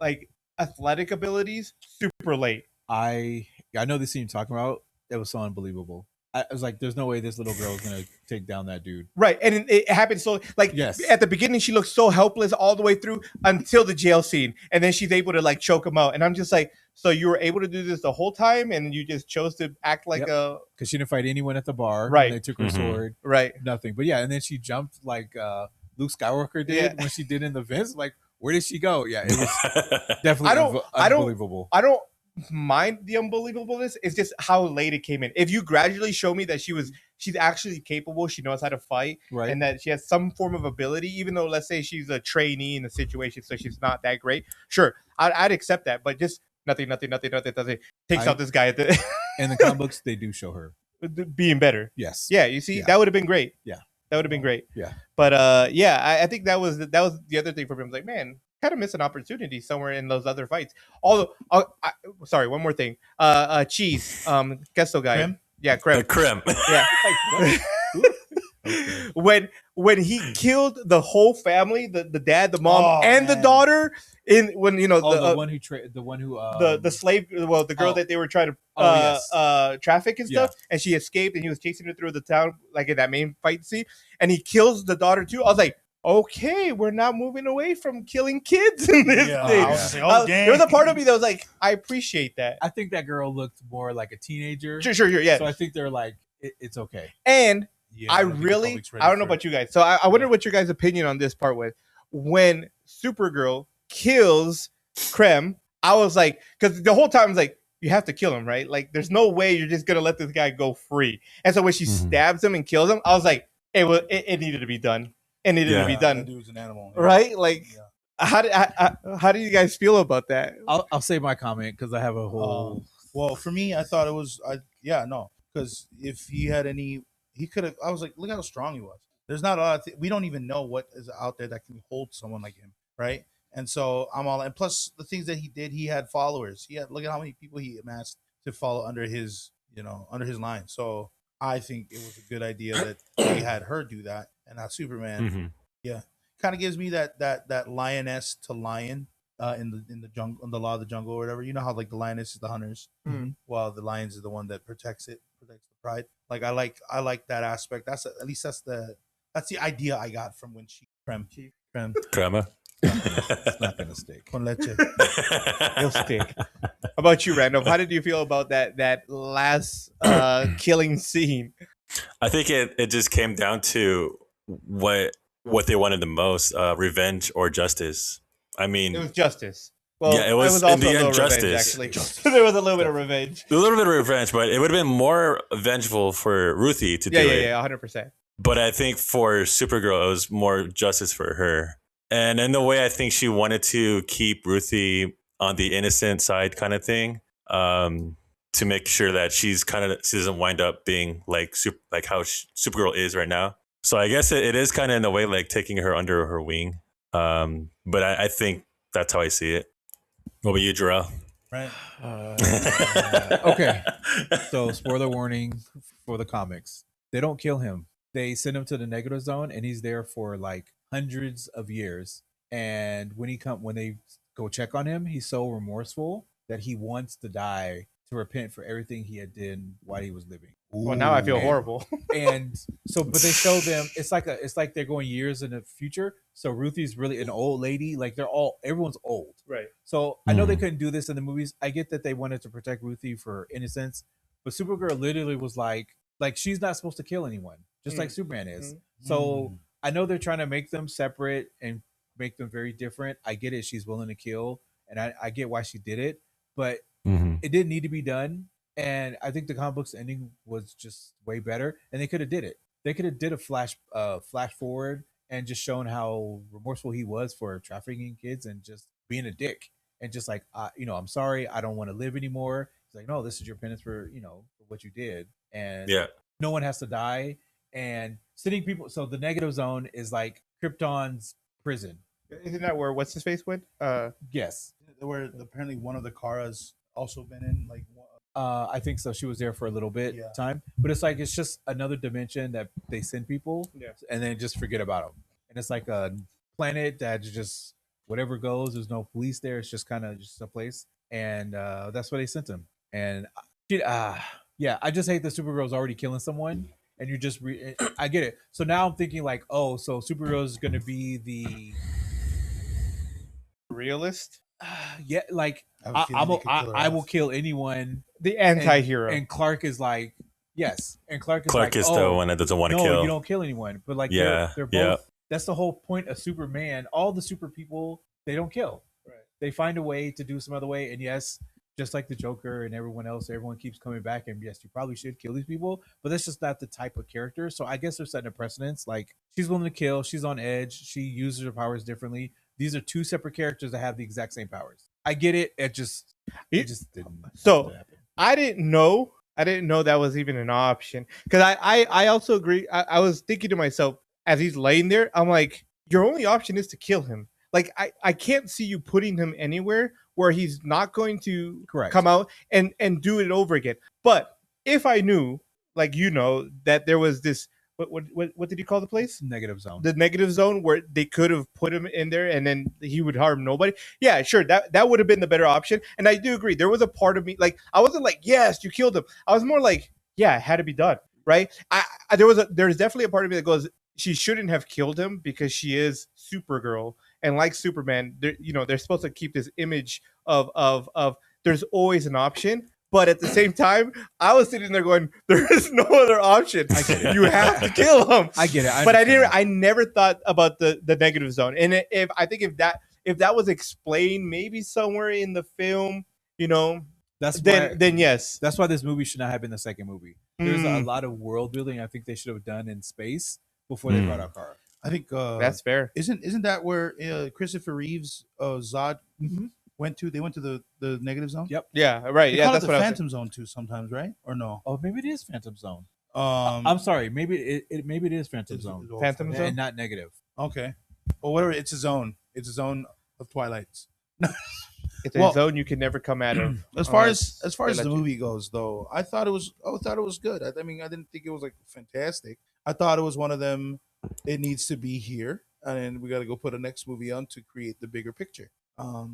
like athletic abilities super late. I know the scene you're talking about. It was so unbelievable. I was like, there's no way this little girl is gonna take down that dude. Right, and it happened so like Yes. at the beginning she looked so helpless all the way through until the jail scene, and then she's able to like choke him out, and I'm just like, so you were able to do this the whole time, and you just chose to act like Yep. a Because she didn't fight anyone at the bar. Right. They took her Mhm. sword. right. Nothing. But yeah, and then she jumped like Luke Skywalker did Yeah. when she did in the vents. Like, where did she go? Yeah, it was definitely I don't- unbelievable. I don't mind the unbelievableness. It's just how late it came in. If you gradually show me that she's actually capable, she knows how to fight, Right. and that she has some form of ability, even though let's say she's a trainee in the situation, so she's not that great. Sure, I'd accept that, but just nothing. Takes out this guy at the In the comic books, they do show her. being better. Yes. Yeah, you see, Yeah. that would have been great. Yeah. That would have been great. Yeah. But yeah, I think that was the other thing for me. I was like, man, kind of missed an opportunity somewhere in those other fights. Although, sorry, one more thing. Cheese, Gesto guy. Krim? Yeah, Krim. Krim. Yeah. when he killed the whole family, the dad, the mom, Oh, and the man. daughter, the The one who the slave, well, the girl oh. that they were trying to Oh, yes. traffic and stuff, and she escaped, and he was chasing her through the town, like in that main fight scene, and he kills the daughter too. I was like, okay, we're not moving away from killing kids in this Yeah, thing. I was just like, oh, There was a dang. part of me that was like, I appreciate that. I think that girl looked more like a teenager. Sure, yeah. So I think they're like, it's okay. And Yeah, I don't think the really, public's ready I don't know for it. about you guys. So I wonder what your guys' opinion on this part was. When Supergirl kills Krem, I was like, because the whole time I was like, you have to kill him, right? Like, there's no way you're just gonna let this guy go free. And so when she Mhm. stabs him and kills him, I was like, it needed to be done. It needed to Yeah. be That done, dude's an animal. Yeah. right? Like, Yeah. how do you guys feel about that? I'll say my comment because I have a whole. Well, for me, I thought it was, because if he had any, he could have. I was like, look how strong he was. There's not a lot. We don't even know what is out there that can hold someone like him, right? And so I'm all. And plus, the things that he did, he had followers. Look at how many people he amassed to follow under his line. So I think it was a good idea that he had her do that and not Superman. Mhm. Kind of gives me that lioness to lion in the jungle, in the law of the jungle or whatever. You know how like the lioness is the hunters, while the lions is the one that protects the pride. Like I like that aspect. That's the idea I got from when she creme Crema. It's not gonna stick. con leche. It'll stick. How about you, Randolph? How did you feel about that last killing scene? I think it just came down to what they wanted the most, revenge or justice. I mean, It was justice. Well, Yeah, it was in also the a little end revenge, justice. actually. There was a little bit of revenge. a little bit of revenge, but it would have been more vengeful for Ruthie to Yeah, do yeah, it. yeah, 100%. But I think for Supergirl, it was more justice for her. And in the way, I think she wanted to keep Ruthie on the innocent side, kind of thing, to make sure that she doesn't wind up being like how Supergirl is right now. So I guess it is kind of in a way like taking her under her wing. But I think that's how I see it. What about you, Jarrell? Right. Okay. So, spoiler warning for the comics. They don't kill him. They send him to the negative zone, and he's there for like hundreds of years. And when they go check on him, he's so remorseful that he wants to die to repent for everything he had done while he was living. Well, now I feel And- horrible. And so, but they show them it's like they're going years in the future. So Ruthie's really an old lady. Like everyone's old. Right. So I know they Mhm. couldn't do this in the movies. I get that they wanted to protect Ruthie for innocence, but Supergirl literally was like she's not supposed to kill anyone, just like Superman is. So I know they're trying to make them separate and make them very different. I get it. She's willing to kill, and I get why she did it, but Mhm. it didn't need to be done. And I think the comic book's ending was just way better, and they could have did it. They could have did a flash forward and just shown how remorseful he was for trafficking kids and just being a dick and just like I'm sorry, I don't want to live anymore. He's like, no, this is your penance for for what you did, and Yeah. no one has to die. And sitting people, so the negative zone is like Krypton's prison. Isn't that where what's his face went? Yes, Where apparently one of the Karas also been in, like, I think so. She was there for a little bit Yeah. time, but it's just another dimension that they send people, Yeah. and then just forget about them. And it's like a planet that just whatever goes. There's no police there. It's just kind of just a place, and that's where they sent him. And yeah, I just hate that Supergirl's already killing someone, and you just I get it. So now I'm thinking like, oh, so Supergirl is going to be the Realist, yeah, like I have a feeling they could kill her I will off. kill anyone. the anti-hero. And Clark is like, yes. And Clark is Clark like, is oh, the one that doesn't want to no, kill. you don't kill anyone. But like, Yeah, they're both. yeah. That's the whole point of Superman. All the super people, they don't kill. Right. They find a way to do some other way. And yes, just like the Joker and everyone else, everyone keeps coming back. And yes, you probably should kill these people, but that's just not the type of character. So I guess they're setting a precedence. Like, she's willing to kill. She's on edge. She uses her powers differently. These are two separate characters that have the exact same powers. I get it. It just didn't. So happen. I didn't know that was even an option, because I also agree. I was thinking to myself as he's laying there, I'm like, your only option is to kill him. Like, I can't see you putting him anywhere where he's not going to Correct. come out and do it over again. But if I knew, like, that there was this, what did you call the place? Negative zone. The negative zone, where they could have put him in there and then he would harm nobody. Yeah, sure, that would have been the better option. And I do agree. There was a part of me, like, I wasn't like, yes, you killed him. I was more like, yeah, it had to be done, right? There's definitely a part of me that goes, she shouldn't have killed him because she is Supergirl, and like Superman, they're supposed to keep this image of there's always an option. But at the same time, I was sitting there going, there is no other option. I get it. You have to kill him. I get it. But understand. I never thought about the negative zone. And if that was explained maybe somewhere in the film, That's why, then yes. that's why this movie should not have been the second movie. There's a Mm. lot of world building I think they should have done in space before they brought out Kara. I think That's fair. isn't that where Christopher Reeves Zod Mhm. went to? They went to the negative zone. Yep. Yeah, right. They Yeah, call that's it what the I was Phantom Zone too sometimes, right? Or no? Oh, maybe it is Phantom Zone. Um, I'm sorry. Maybe it is Phantom it's- Zone it's Phantom also- Zone? and not negative. Okay. Well, whatever. It's a zone. It's a zone of Twilights. It's a Well- zone you can never come out of. As far unless as far they as let the you. movie goes, though, I thought it was good. I mean, I didn't think it was like fantastic. I thought it was one of them. It needs to be here, and we got to go put a next movie on to create the bigger picture.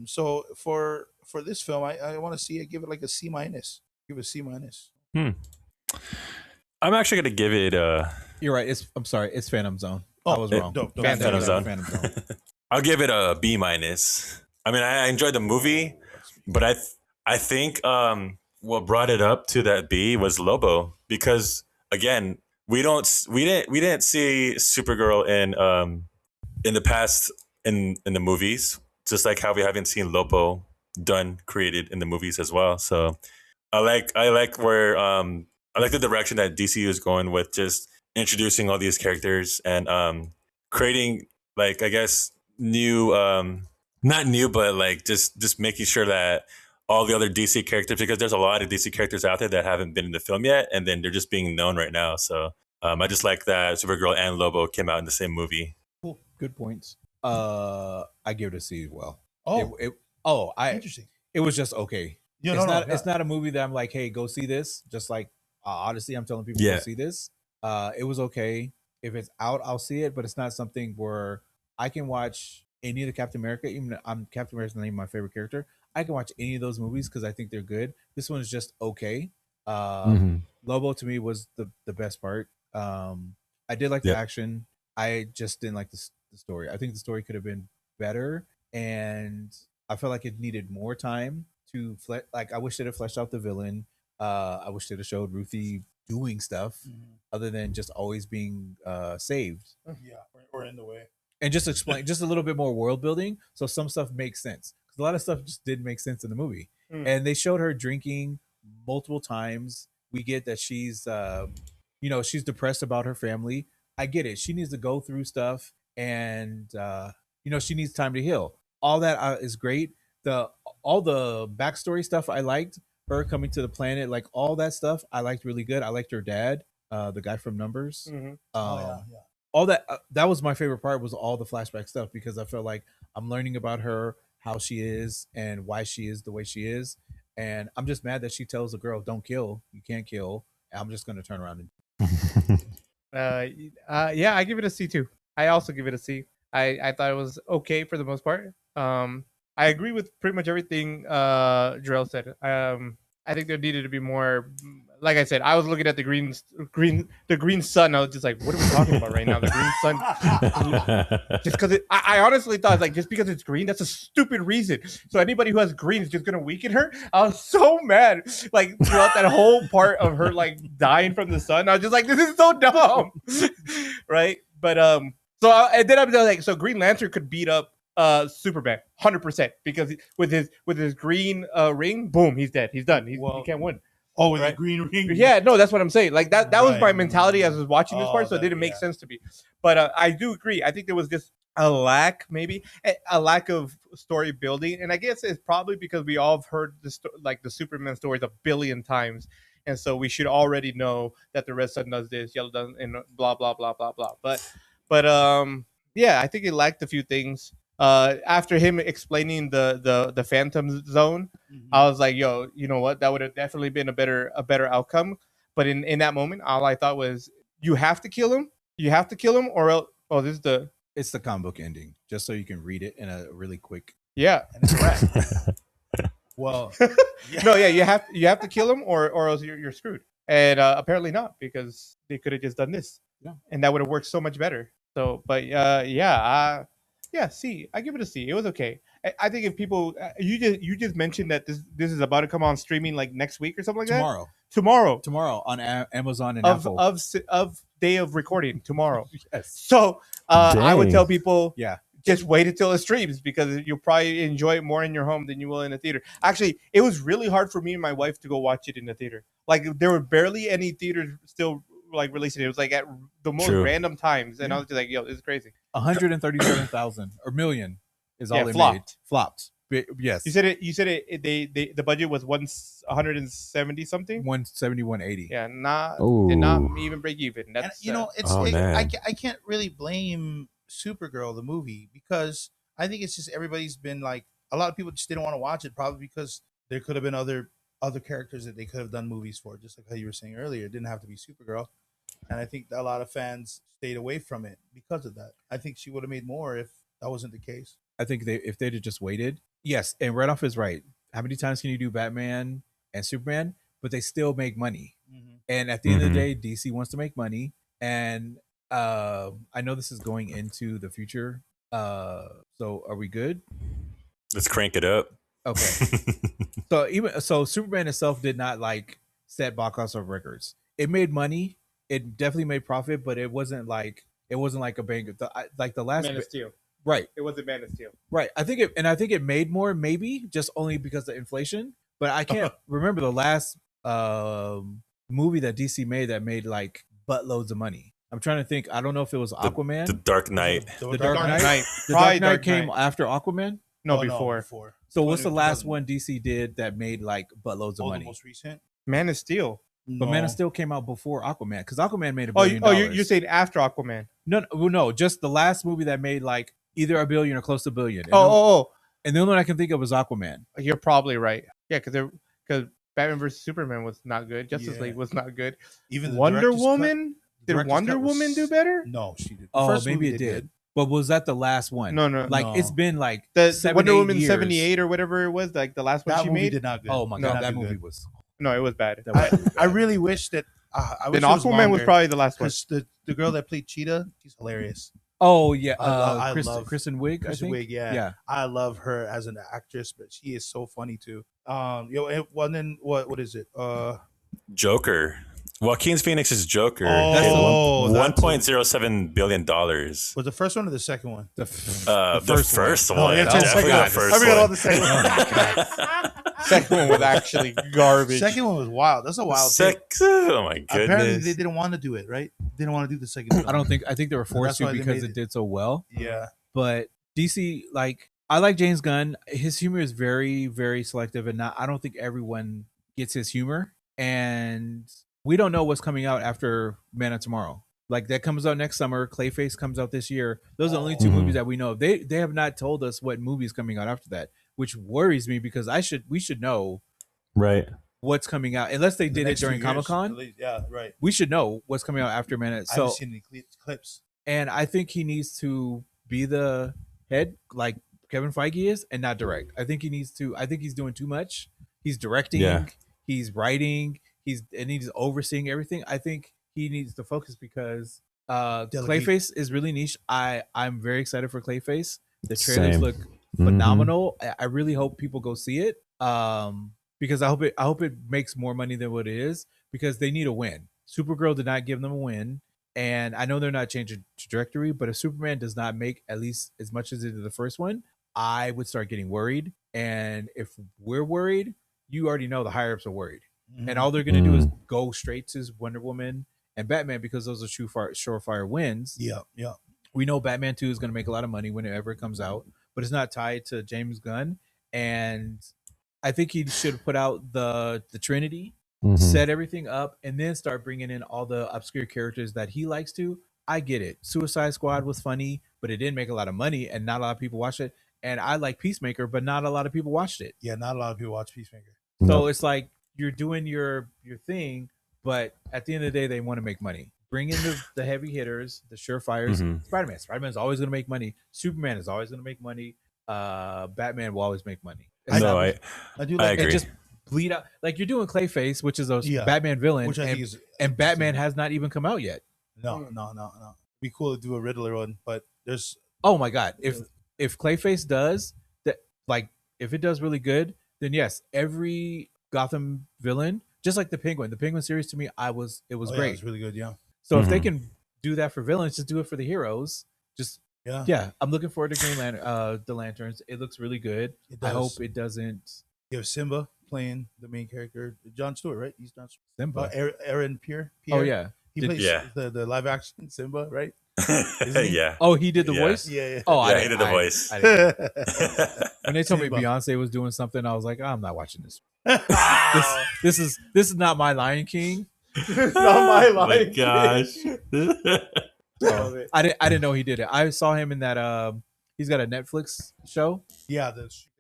So for this film, I want to see it. Give it like a C minus. Give it a C minus. I'm actually gonna give it You're right. I'm sorry. It's Phantom Zone. I Oh, was it- wrong. dope. Phantom Zone. Phantom Zone. I'll give it a B minus. I mean, I enjoyed the movie, but I think what brought it up to that B was Lobo, because again, we didn't see Supergirl in the past in the movies, just like how we haven't seen Lobo created in the movies as well. So I like where I like the direction that DCU is going with, just introducing all these characters and creating like I guess new not new but like just making sure that all the other DC characters, because there's a lot of DC characters out there that haven't been in the film yet, and then they're just being known right now. So I just like that Supergirl and Lobo came out in the same movie. Cool. Good points. I give it a C. Well, Oh, I interesting. it was just okay. Yeah, It's no, not no, it's not a movie that I'm like, hey, go see this. Just like honestly, I'm telling people Yeah. go see this. It was okay. If it's out, I'll see it, but it's not something where I can watch any of the Captain America. Even Captain America's not even my favorite character. I can watch any of those movies because I think they're good. This one is just okay. Lobo to me was the best part. I did like the Yeah. action. I just didn't like the story. I think the story could have been better, and I felt like it needed more time to like I wish they'd have fleshed out the villain. I wish they'd have showed Ruthie doing stuff other than just always being saved, Yeah, or in the way. and just explain just a little bit more world building so some stuff makes sense, because a lot of stuff just didn't make sense in the movie. And they showed her drinking multiple times. We get that she's she's depressed about her family. I get it. She needs to go through stuff, and she needs time to heal. All that is great. All the backstory stuff I liked. Her coming to the planet, like all that stuff, I liked really good. I liked her dad, the guy from Numbers. Yeah. All that was my favorite part, was all the flashback stuff, because I felt like I'm learning about her, how she is, and why she is the way she is. And I'm just mad that she tells the girl, "Don't kill. You can't kill." And I'm just gonna turn around and Yeah, I give it a C too. I also give it a C. I thought it was okay for the most part. I agree with pretty much everything Jarrell said. I think there needed to be more. Like I said, I was looking at the green sun. I was just like, what are we talking about right now? The green sun. Just because I honestly thought, like, just because it's green, that's a stupid reason. So anybody who has green is just gonna weaken her. I was so mad, like throughout that whole part of her like dying from the sun. I was just like, this is so dumb, right? But and then I'm like, so Green Lantern could beat up Superman 100% because with his green ring, boom, he's dead. He's done. He can't win. Oh, with Right. the green ring. Yeah, no, that's what I'm saying. Like that was Right. my mentality as I was watching this part, so it that- didn't make yeah. sense to me. But I do agree. I think there was just a lack, maybe a lack of story building, and I guess it's probably because we all have heard the Superman stories a billion times, and so we should already know that the Red Sun does this, Yellow does, and blah blah blah blah blah. But yeah, I think it lacked a few things. After him explaining the Phantom Zone, I was like, yo, you know what? That would have definitely been a better outcome. But in that moment, all I thought was, you have to kill him. You have to kill him, or else. Oh, this is the it's the comic book ending, just so you can read it in a really quick. yeah. And it's a wrap. Well, No, yeah, you have to kill him, or else you're screwed. And apparently not, because they could have just done this, Yeah. and that would have worked so much better. So, but yeah, C. I give it a C. It was okay. I think if people, you just mentioned that this is about to come on streaming like next week or something like that. Tomorrow on Amazon and of Apple. of day of recording tomorrow. Yes. So I would Dang. tell people, Yeah. just wait until it streams, because you'll probably enjoy it more in your home than you will in a theater. Actually, it was really hard for me and my wife to go watch it in the theater. Like there were barely any theaters still like releasing it. It was like at the most True. random times, and I was just like, "Yo, this is crazy." 137,000 or million is all Yeah, they flopped. made. Flopped. Yes. You said it. The budget was 170 something. 170, 180. Yeah, Ooh. did not even break even. and That's Oh, man. I can't really blame Supergirl the movie, because I think it's just everybody's been like, a lot of people just didn't want to watch it, probably because there could have been other characters that they could have done movies for, just like how you were saying earlier. It didn't have to be Supergirl, and I think a lot of fans stayed away from it because of that. I think she would have made more if that wasn't the case. I think if they'd have just waited. Yes, and Redoff is right. How many times can you do Batman and Superman? But they still make money. And at the end of the day, DC wants to make money. And I know this is going into the future. So are we good? Let's crank it up. Okay. So Superman itself did not like set box office records. It made money. It definitely made profit, but it wasn't like a banger. Like the last Man of Steel. right. It wasn't Man of Steel. Right. I think it made more, maybe just only because of inflation. But I can't remember the last movie that DC made that made like buttloads of money. I'm trying to think. I don't know if it was Aquaman. The Dark Knight. The Dark Knight. Knight. The Probably Dark Knight Dark came Knight. after Aquaman. No, Oh, before. So what's the last 2000. one DC did that made like buttloads of Oh, the money? most recent. Man of Steel. But No. Man of Steel came out before Aquaman because Aquaman made $1 Oh, billion. you're saying after Aquaman? No, just the last movie that made like either $1 billion or close to $1 billion. And Oh, and the only one I can think of was Aquaman. you're probably right. Yeah, because Batman vs Superman was not good. Justice Yeah. League was not good. Even the Wonder director's cut- Woman. the Did director's Wonder cut was- Woman do better? No, she did. The Oh, first maybe movie it they did. But was that the last one? No. Like No. it's been like The 7, Wonder 8 Woman years. 78 or whatever it was, like the last one That she movie made. did not good. Oh my Did god, not that do movie good. was. No, it was bad. I really wish that. I wish Then it was Aquaman was longer, probably the last one. because the girl that played Cheetah, she's hilarious. Oh yeah, I love Kristen Wiig. I Kristen think. Wiig, yeah. I love her as an actress, but she is so funny too. What is it? Joker. Joaquin Phoenix's Joker. Oh, hit that's $1.07 billion. Was the first one or the second one? The first first one. one. Oh, yeah, Definitely God. the first I forgot one. all the second one. Second one was actually garbage. Second one was wild. That's a wild thing. Oh my Apparently, goodness. they didn't want to do it. Right? They didn't want to do the second one. I don't think. I think they were forced That's to why they because made it it. did so well. Yeah. But DC, like, I like James Gunn. His humor is very, very selective, and I don't think everyone gets his humor. And we don't know what's coming out after Man of Tomorrow. Like that comes out next summer. Clayface comes out this year. Those are the only two Mhm. movies that we know of. They have not told us what movie is coming out after that, which worries me because we should know Right. what's coming out unless they did it Next 2 during years, Comic Con. at least. Yeah, right. We should know what's coming out after Man. I So haven't seen any clips. and I think he needs to be the head like Kevin Feige is and not direct. I think he's doing too much. He's directing, Yeah. he's writing, he's overseeing everything. I think he needs to focus because Delegate. Clayface is really niche. I'm very excited for Clayface. The trailers Same. look phenomenal. I really hope people go see it. Because I hope it makes more money than what it is because they need a win. Supergirl did not give them a win. And I know they're not changing trajectory, but if Superman does not make at least as much as it did the first one, I would start getting worried. And if we're worried, you already know the higher ups are worried. And all they're going to do is go straight to Wonder Woman and Batman because those are surefire wins. Yeah. We know Batman 2 is going to make a lot of money whenever it comes out, but it's not tied to James Gunn. And I think he should put out the Trinity, set everything up, and then start bringing in all the obscure characters that he likes to. I get it. Suicide Squad was funny, but it didn't make a lot of money, and not a lot of people watched it. And I like Peacemaker, but not a lot of people watched it. Yeah, not a lot of people watch Peacemaker. So it's like you're doing your thing, but at the end of the day, they want to make money. Bring in the heavy hitters, the surefires. Spider-Man's always going to make money. Superman is always going to make money. Batman will always make money. I No, do I like agree. And just bleed out. Like you're doing Clayface, which is a Yeah. Batman villain, which I and, think is and Batman has not even come out yet. no. Be cool to do a Riddler one, but there's Oh my god! If Clayface does that, like if it does really good, then yes, every Gotham villain, just like the Penguin series to me, it was great. it's really good. Yeah, So if they can do that for villains, just do it for the heroes. Just yeah. yeah, I'm looking forward to Green Lantern, the Lanterns. It looks really good. It I does. hope it doesn't. You have Simba playing the main character, John Stewart, right? He's John Stewart. Simba. Aaron Pierre. Oh yeah. He Did- plays Yeah. the live action Simba, right? Isn't he? Yeah. Oh, he did the Yeah. voice. Yeah. Oh, Yeah, he did the voice. I didn't. When they told me Simba. Beyonce was doing something, I was like, I'm not watching this. This is not my Lion King. It's not my Oh my life. gosh. So, I didn't know he did it. I saw him in that. He's got a Netflix show. Yeah,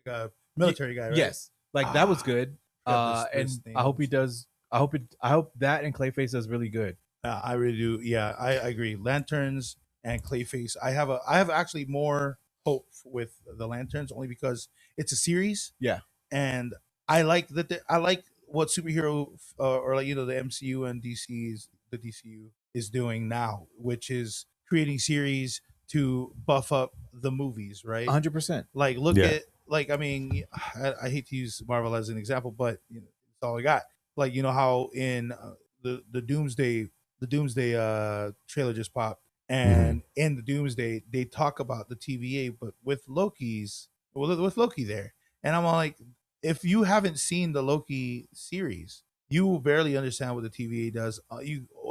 the military guy, right? Yes, like that was good. Got this And thing. I hope he does. I hope that and Clayface does really good. I really do. Yeah, I agree. Lanterns and Clayface. I have actually more hope with the Lanterns only because it's a series. Yeah. And I like that. I like what superhero or like the MCU and the DCU is doing now, which is creating series to buff up the movies, right? 100%. Like look Yeah. at I mean I hate to use Marvel as an example, but it's all I got. Like how in the Doomsday trailer just popped, and in the Doomsday they talk about the TVA, but with Loki there, and I'm like, if you haven't seen the Loki series, you will barely understand what the TVA does.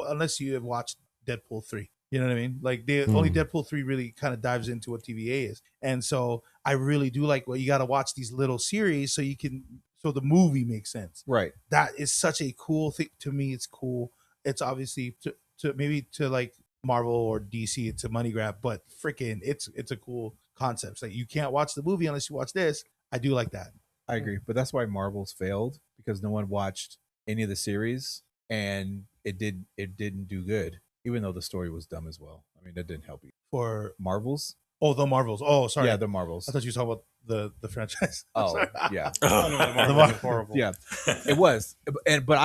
Unless you have watched Deadpool 3. You know what I mean? Like the only Deadpool 3 really kind of dives into what TVA is. And so I really do like, well, you got to watch these little series so the movie makes sense. Right. That is such a cool thing to me. It's cool. It's obviously to maybe to like Marvel or DC, it's a money grab, but freaking it's a cool concept. It's like you can't watch the movie unless you watch this. I do like that. I agree, but that's why Marvel's failed, because no one watched any of the series, and it didn't do good, even though the story was dumb as well. I mean, that didn't help you. For Marvels, the Marvels. Oh, sorry. yeah, the Marvels. I thought you were talking about the franchise. Oh, Sorry. yeah, Oh, no, the Marvel was horrible. yeah, it was. But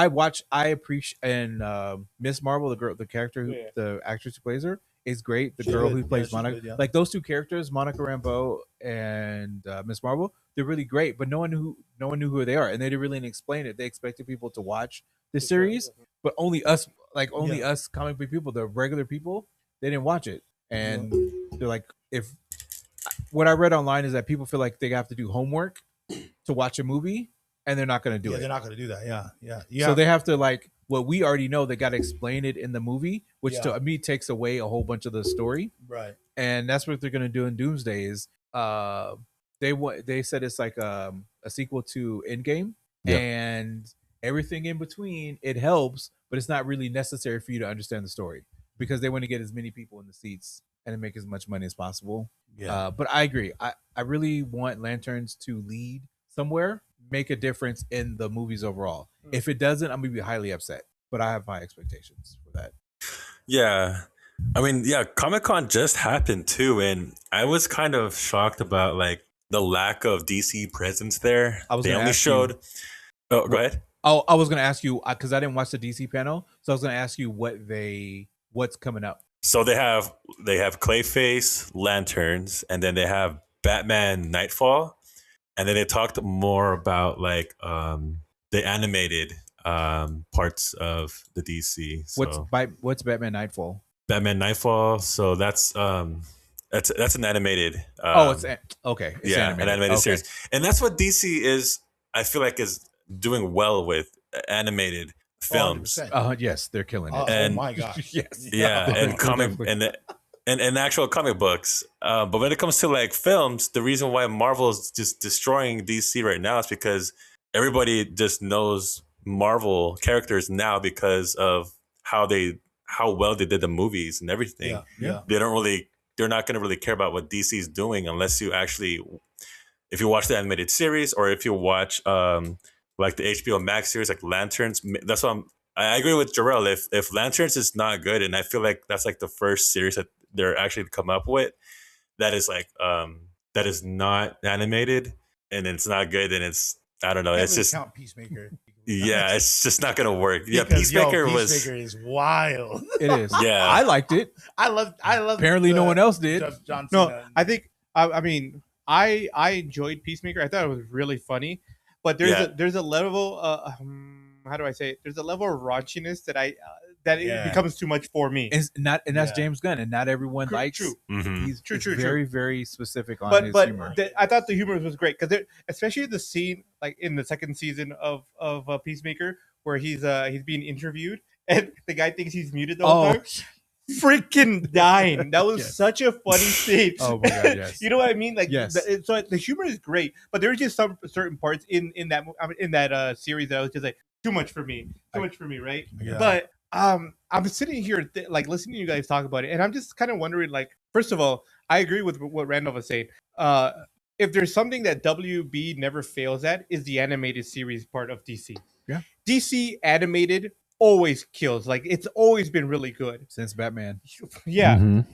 I appreciate, and Miss Marvel, the character, Yeah. the actress who plays her, is great. The She's girl good. who plays she's Monica, good, yeah. like those two characters, Monica Rambeau and Miss Marvel, they're really great. But no one knew who they are, and they didn't really explain it. They expected people to watch the series, but only us, us comic book people, the regular people, they didn't watch it, and they're like, if what I read online is that people feel like they have to do homework to watch a movie, and they're not going to do Yeah, it. they're not going to do that. Yeah. So they have to, like, what we already know, they got to explain it in the movie, which Yeah. to me takes away a whole bunch of the story. Right. And that's what they're going to do in Doomsday. Is they said it's like a sequel to Endgame, Yep. and everything in between, it helps, but it's not really necessary for you to understand the story, because they want to get as many people in the seats and make as much money as possible. Yeah. But I agree. I really want Lanterns to lead somewhere, make a difference in the movies overall. If it doesn't, I'm gonna be highly upset. But I have high expectations for that. Yeah. I mean, yeah, Comic-Con just happened too, and I was kind of shocked about like the lack of DC presence there. I was They gonna only ask showed you- Oh, go ahead. Oh, I was gonna ask you, because I didn't watch the DC panel, so I was gonna ask you what's coming up. So they have Clayface, Lanterns, and then they have Batman Nightfall, and then they talked more about like the animated parts of the DC. So What's Batman Nightfall? Batman Nightfall. So that's an animated. Okay. It's yeah, an animated Okay. series, and that's what DC is. I feel like is doing well with animated films. 100%. Yes, they're killing it. Oh And- my gosh. Yes. Yeah, They're and comic definitely- and actual comic books. But when it comes to like films, the reason why Marvel's just destroying DC right now is because everybody just knows Marvel characters now because of how well they did the movies and everything. Yeah. They're not going to really care about what DC's doing unless you actually, if you watch the animated series or if you watch like the HBO Max series, like Lanterns. That's what I agree with Jarrell. If Lanterns is not good, and I feel like that's like the first series that they're actually come up with that is like that is not animated and it's not good, and it's, I don't know, it's just count Peacemaker. yeah, it's just not gonna work. Yeah, Because, Peacemaker Peacemaker is wild. It is. Yeah. I liked it. I love. Apparently, no one else did. John No, Cena. I think I mean I enjoyed Peacemaker. I thought it was really funny, but there's a level how do I say it? There's a level of raunchiness that it becomes too much for me. That's Yeah. James Gunn, and not everyone likes. True. Mhm. He's True. very, very specific on But his humor. I thought the humor was great because especially the scene like in the second season of Peacemaker where he's being interviewed and the guy thinks he's muted the whole time. Freaking dying! That was Yes. such a funny scene. Oh my God, yes. You know what I mean? Like, Yes. so the humor is great, but there's just some certain parts in that series that was just like too much for me, right? Yeah. But I'm sitting here like listening to you guys talk about it, and I'm just kind of wondering, like, first of all, I agree with what Randolph was saying. If there's something that WB never fails at, is the animated series part of DC. Yeah. DC animated always kills. Like, it's always been really good. Since Batman. Yeah. Mhm.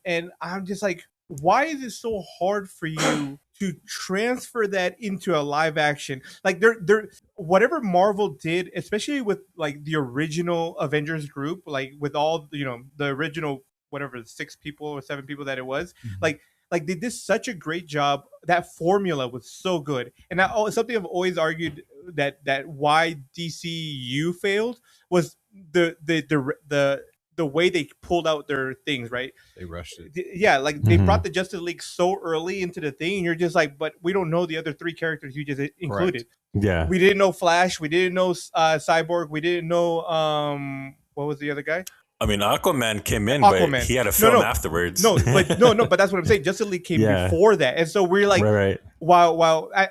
And I'm just like, why is it so hard for you to transfer that into a live action? Like, they're whatever Marvel did, especially with like the original Avengers group, like with all the original whatever 6 people or 7 people that it was, like they did such a great job. That formula was so good, and something I've always argued that why DCU failed was the way they pulled out their things, right? They rushed it. Yeah, like they Mhm. brought the Justice League so early into the thing, and you're just like, but we don't know the other 3 characters you just included. Yeah. We didn't know Flash, we didn't know Cyborg, we didn't know what was the other guy? I mean, Aquaman came in, Aquaman. but he had a No, film no. afterwards. No, but that's what I'm saying. Justice League came Yeah. before that, and so we're like, right.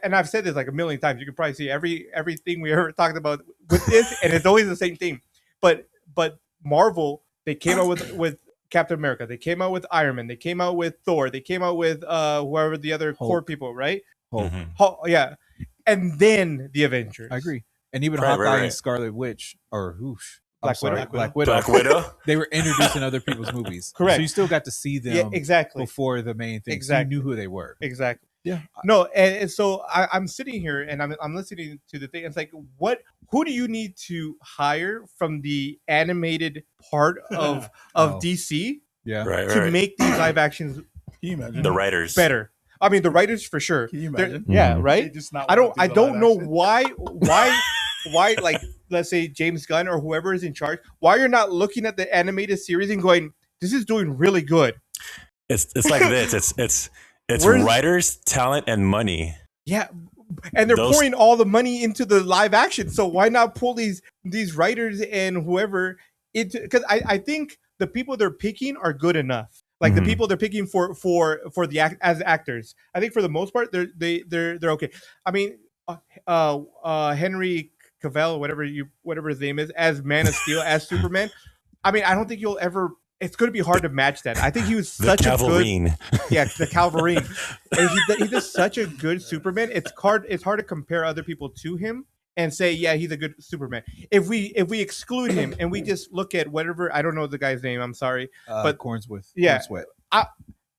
and I've said this like a million times. You can probably see everything we ever talked about with this, and it's always the same thing. But Marvel, they came out with Captain America, they came out with Iron Man, they came out with Thor, they came out with whoever the other Hulk. core people, right? Hulk. Yeah, and then the Avengers. I agree. And even Right, Hawkeye right. and Scarlet Witch, or whoosh, Black Widow. Black Widow. Black Widow. They were introduced in other people's movies. Correct. So you still got to see them Yeah, exactly. before the main thing. Exactly. So you knew who they were. Exactly. Yeah. No, and so I'm sitting here and I'm listening to the thing. It's like, who do you need to hire from the animated part of Oh. DC Yeah. Right. to make these live actions Can you imagine? the writers. better? I mean, the writers for sure. Can you They're- imagine? Yeah, Mhm. right. They just not I wanna don't do the know live action. why like let's say James Gunn or whoever is in charge, why you're not looking at the animated series and going, this is doing really good. It's like this. It's Where's- writers, talent, and money. Yeah, and they're Those- pouring all the money into the live action. So why not pull these writers and whoever into? Because I think the people they're picking are good enough. Like the Mhm. people they're picking for the as actors, I think for the most part they're okay. I mean, Henry Cavill, whatever his name is, as Man of Steel, as Superman. I mean, I don't think you'll ever. It's going to be hard to match that. I think he was The such a good. Cavalrine. Yeah, the Calvarine. And he does such a good Superman. It's hard to compare other people to him and say, yeah, he's a good Superman. If we exclude him and we just look at whatever, I don't know the guy's name, I'm sorry. But- Cornsworth. Yeah. Cornsweat.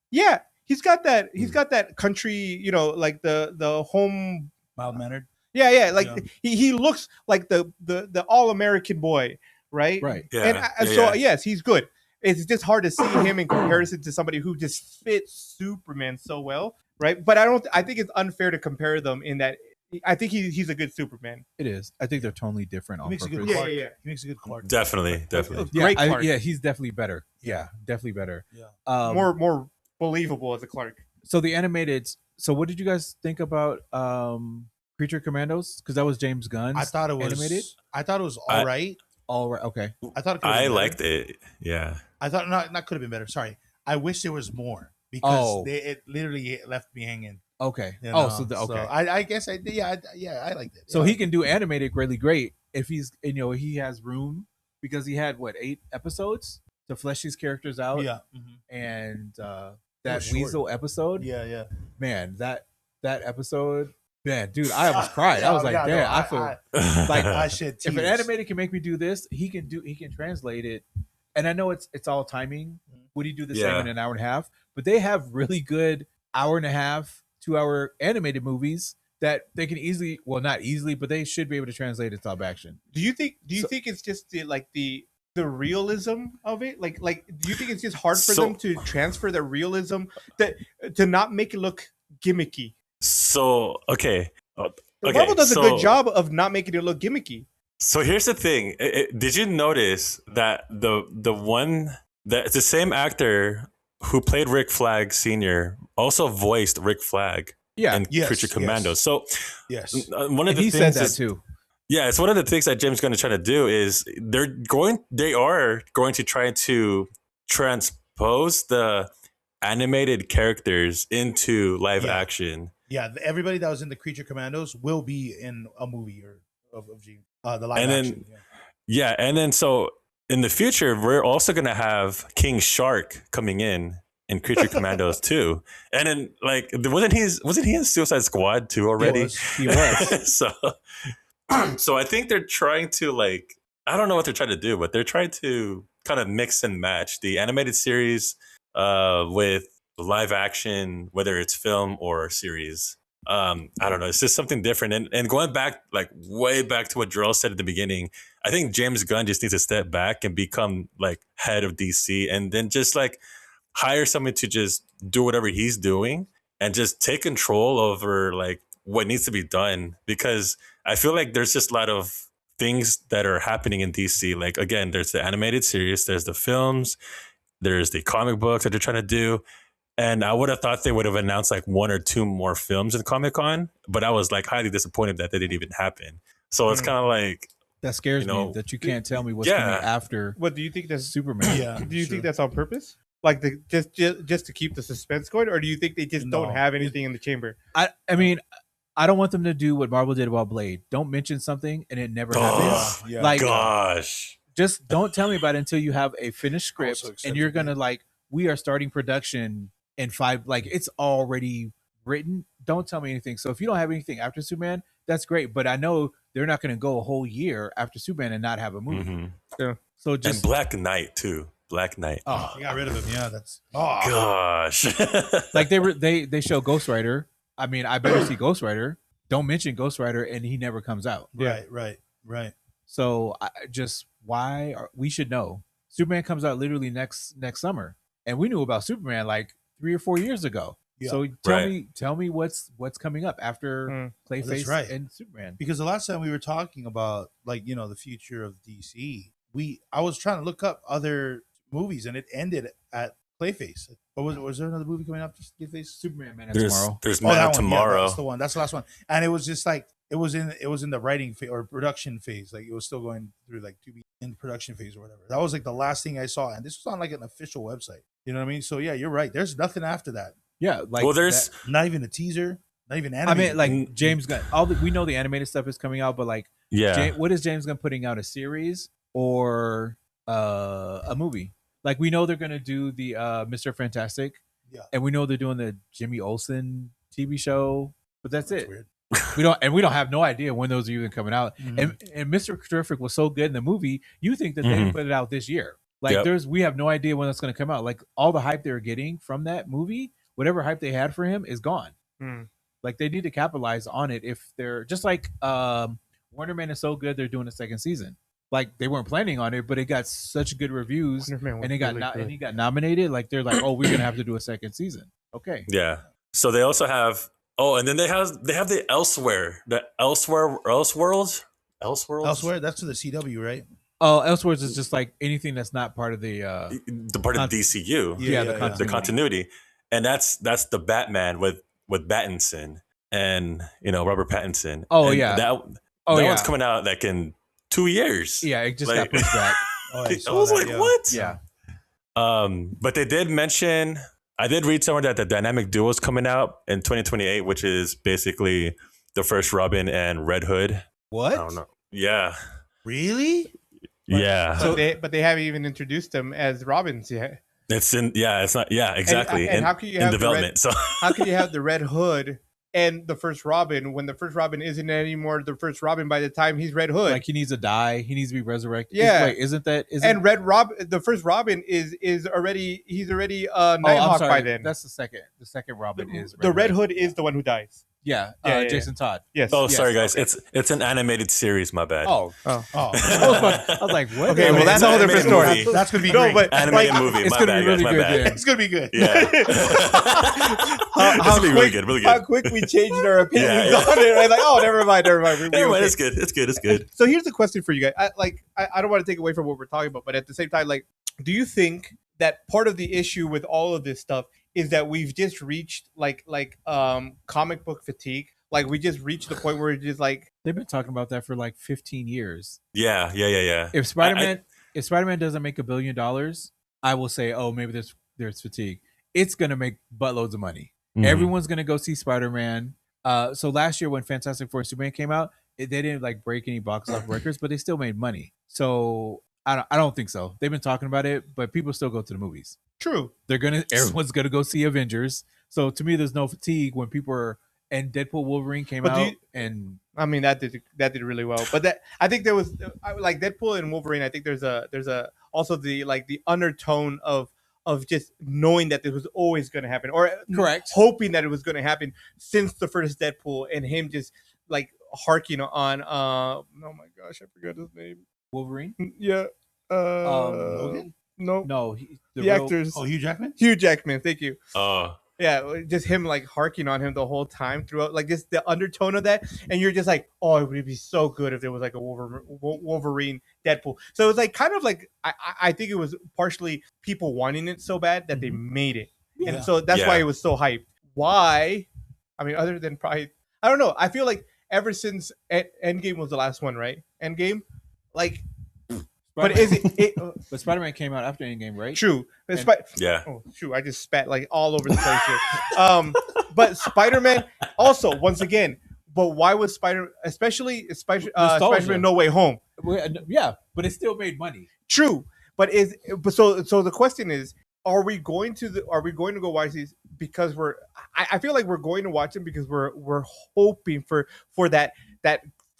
Yeah, he's got that country, like the home. Mild mannered. Yeah, like Yeah. he looks like the all-American boy, right? Right. Yeah. And so yes, he's good. It's just hard to see him in comparison to somebody who just fits Superman so well, right? But I think it's unfair to compare them in that. I think he's a good Superman. It is. I think they're totally different on Makes a good purpose. Clark. Yeah. He makes a good Clark. Definitely. Yeah, Great Clark. yeah, he's definitely better. Yeah, definitely better. Yeah. More believable as a Clark. So the animated. So what did you guys think about Creature Commandos? Because that was James Gunn's. I thought it was animated. I thought it was all right. All right. Okay. I thought it could've I been liked better. it. Yeah. I thought not could have been better. Sorry. I wish there was more because Oh. it literally left me hanging. Okay. you Oh, know? so okay. I guess I did. Yeah, I liked it. So Yeah. he can do animated really great if he's he has room because he had 8 episodes to flesh these characters out. Yeah. Mhm. And was that short. Weasel episode, Yeah. man, that episode, man, dude, I almost cried. I was like, Yeah, damn, no, I feel like I shed tears. if an animated can make me do this, he can translate it. And I know it's all timing. Would he do the same Yeah. in an hour and a half? But they have really good hour and a half, 2-hour animated movies that they can easily, well, not easily, but they should be able to translate it to live action. Do you think So- it's just the realism of it? Like do you think it's just hard for So- them to transfer the realism that to not make it look gimmicky? So okay. Marvel does a so- good job of not making it look gimmicky. So here's the thing. Did you notice that the same actor who played Rick Flag Sr. also voiced Rick Flag Yeah. in Yes, Creature yes. Commandos? So Yes. one of And the he things said that is, too. yeah, it's one of the things that Jim's going to try to do is they are going to try to transpose the animated characters into live Yeah. action. Yeah, everybody that was in the Creature Commandos will be in a movie or of Gene. The live And then- action. Yeah. Yeah, and then so in the future, we're also going to have King Shark coming in Creature Commandos too. And then like wasn't he in Suicide Squad too already? He was. So I think they're trying to like I don't know what they're trying to do, but they're trying to kind of mix and match the animated series with live action, whether it's film or series. I don't know. It's just something different. And going back, like way back to what Jarrell said at the beginning, I think James Gunn just needs to step back and become like head of DC and then just like hire someone to just do whatever he's doing and just take control over like what needs to be done. Because I feel like there's just a lot of things that are happening in DC. Like, again, there's the animated series, there's the films, there's the comic books that they're trying to do. And I would have thought they would have announced like 1 or 2 more films in Comic-Con, but I was like highly disappointed that they didn't even happen. So it's kind of like, That scares You know, me that you can't tell me what's yeah. coming after What do you think that's? Superman. Yeah. Do you sure. think that's on purpose? Like just to keep the suspense going, or do you think they just No, don't have anything in the chamber? I mean, I don't want them to do what Marvel did about Blade. Don't mention something and it never happens. Yeah. Like, Gosh. just don't tell me about it until you have a finished script so and excited you're for gonna like, we are starting production in 5, like it's already written. Don't tell me anything. So if you don't have anything after Superman, that's great. But I know they're not gonna go a whole year after Superman and not have a movie. hmm So And just Black Knight too. Black Knight. oh, They got rid of him. Yeah, that's Gosh. like they show Ghost Rider. I mean, I better see Ghost Rider. Don't mention Ghost Rider and he never comes out. right. So I just we should know. Superman comes out literally next summer, and we knew about Superman like 3 or 4 years ago. Yeah. So tell me what's coming up after Clayface That's right. and Superman. Because the last time we were talking about like the future of DC, I was trying to look up other movies and it ended at Clayface. But was there another movie coming up to Clayface? Superman Man of there's Tomorrow. there's Oh, Man that of one. Yeah, Tomorrow. that's the one. That's the last one. And it was just like it was in the writing phase or production phase. Like it was still going through like to be in production phase or whatever. That was like the last thing I saw, and this was on like an official website. You know what I mean? So yeah, you're right. There's nothing after that. Yeah, like Well, there's Not even a teaser. Not even I animated. mean, like James Gunn. We know the animated stuff is coming out, but like, yeah. what is James Gunn putting out, a series or a movie? Like we know they're gonna do the Mr. Fantastic, Yeah. and we know they're doing the Jimmy Olsen TV show, but that's it. weird. We don't have no idea when those are even coming out. Mhm. And Mr. Terrific was so good in the movie, you think that they Mhm. put it out this year. Like Yep. we have no idea when that's going to come out. Like all the hype they were getting from that movie, whatever hype they had for him is gone. Hmm. Like they need to capitalize on it. If they're just like Wonder Man is so good, they're doing a second season. Like they weren't planning on it, but it got such good reviews, Wonder Man was and it got really good. and he got nominated. Like they're like, oh, we're gonna have to do a second season. Okay, Yeah. So they also have and then they have the Elseworlds. Elsewhere, that's to the CW, right? Elseworlds is just like anything that's not part of the The part of DCU. Yeah, the The continuity. continuity. And that's the Batman with Pattinson and Robert Pattinson. Oh, And yeah. That yeah, one's coming out like in 2 years. yeah, it just Like- got pushed back. Oh, I saw was that, like, yeah. what? Yeah, But they did mention, I did read somewhere that the Dynamic Duo is coming out in 2028, which is basically the first Robin and Red Hood. What? I don't know. Yeah. Really? Yeah. But they haven't even introduced them as Robins yet. It's not, exactly. And how can you in have development. So How can you have the Red Hood and the first Robin when the first Robin isn't anymore the first Robin by the time he's Red Hood? like he needs to die. He needs to be resurrected. Yeah. Wait, isn't and the first Robin is already I'm Nighthawk sorry. by then. That's the second. The second Robin is the Red Hood is the one who dies. Yeah, Yeah, Jason Todd. Yes. oh, Yes, sorry guys. okay. It's an animated series, my bad. Oh, Oh, I was like, what? Okay, well, that's It's a whole an different animated story. movie. that's gonna be No, great. but Animated like, movie. it's My gonna bad, be really guys. My good. bad. Then. it's gonna be good. Yeah. It's gonna be really good. Really How good. quick we changed our opinions Yeah, yeah. on it. Right? Like, oh, never mind. Anyway, Okay. it's good. It's good. It's good. So here's the question for you guys. I don't want to take away from what we're talking about, but at the same time, like, do you think that part of the issue with all of this stuff is that we've just reached like comic book fatigue? Like we just reached the point where it's just like, They've been talking about that for like 15 years. Yeah. If Spider-Man doesn't make $1 billion, I will say, oh, maybe there's fatigue. It's gonna make buttloads of money. Mhm. Everyone's gonna go see Spider-Man. So last year when Fantastic Four and Superman came out, they didn't like break any box office records, but they still made money. So I don't think so. They've been talking about it, but people still go to the movies. true. Everyone's gonna go see Avengers. So to me, there's no fatigue when people are. And Deadpool Wolverine came But do out, you- and I mean that did really well, but that I think there was like Deadpool and Wolverine. I think there's a also the undertone of just knowing that this was always going to happen, or Correct. hoping that it was going to happen since the first Deadpool, and him just like harking on oh my gosh, I forgot his name. Wolverine. Yeah, Logan? no, No, the actors. Oh, Hugh Jackman? Hugh Jackman, thank you. Oh. Yeah, just him like harking on him the whole time throughout, like just the undertone of that, and you're just like, oh, it would be so good if there was like a Wolverine Deadpool. So it was like kind of like I think it was partially people wanting it so bad that they made it, Yeah. and so that's why it was so hyped. Why? I mean, other than probably I don't know. I feel like ever since Endgame was the last one, right? Endgame. Like, but is it But Spider-Man came out after Endgame, right? true? And- Yeah. Oh, shoot! I just spat like all over the place here. But Spider-Man also once again. But why was especially Nostalgia. Spider-Man No Way Home? Yeah, but it still made money. True, but so the question is, are we going to go watch these because I feel like we're going to watch them because we're hoping for that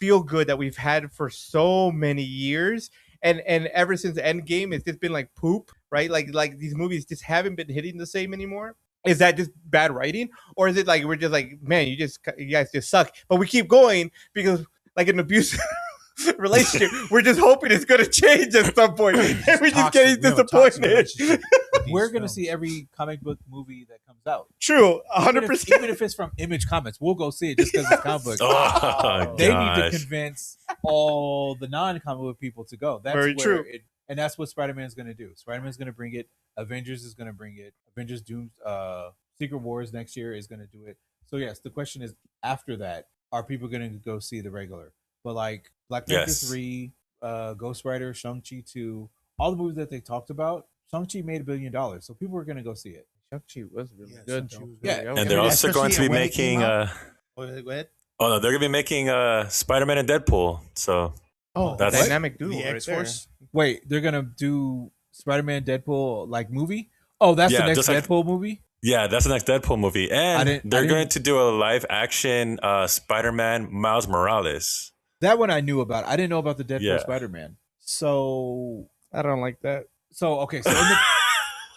feel good that we've had for so many years, and ever since Endgame it's just been like poop, right? Like these movies just haven't been hitting the same anymore. Is that just bad writing, or is it like we're just like, man, you guys just suck, but we keep going because like an abusive relationship, we're just hoping it's gonna change at some point, and we're just getting disappointed. We're gonna see every comic book movie that comes out. True, Even 100%. if it's from Image Comics, we'll go see it just because it's comic book. Oh, They need to gosh. convince all the non-comic book people to go. That's Very where true. And that's what Spider-Man's going to do. Spider-Man's going to bring it. Avengers is going to bring it. Avengers Doom, Secret Wars next year is going to do it. So yes, the question is, after that, are people going to go see the regular? But like Black Panther Yes. 3, Ghost Rider, Shang-Chi 2, all the movies that they talked about, Shang-Chi made $1 billion, so people are going to go see it. Shang-Chi was really Yeah, good. Shang-Chi was Yeah, really And good. they're also Especially going to be when it came making. out. Go ahead. Oh no, they're going to be making Spider-Man and Deadpool. So Oh, That's- dynamic duo The right X-Force. Wait, they're going to do Spider-Man, Deadpool like movie? Oh, that's the Yeah, next just like- Deadpool movie? yeah, that's the next Deadpool movie, and I they're didn't- going to do a live-action Spider-Man Miles Morales. That one I knew about. I didn't know about the Deadpool Yeah. Spider-Man. So there. I don't like that. okay, so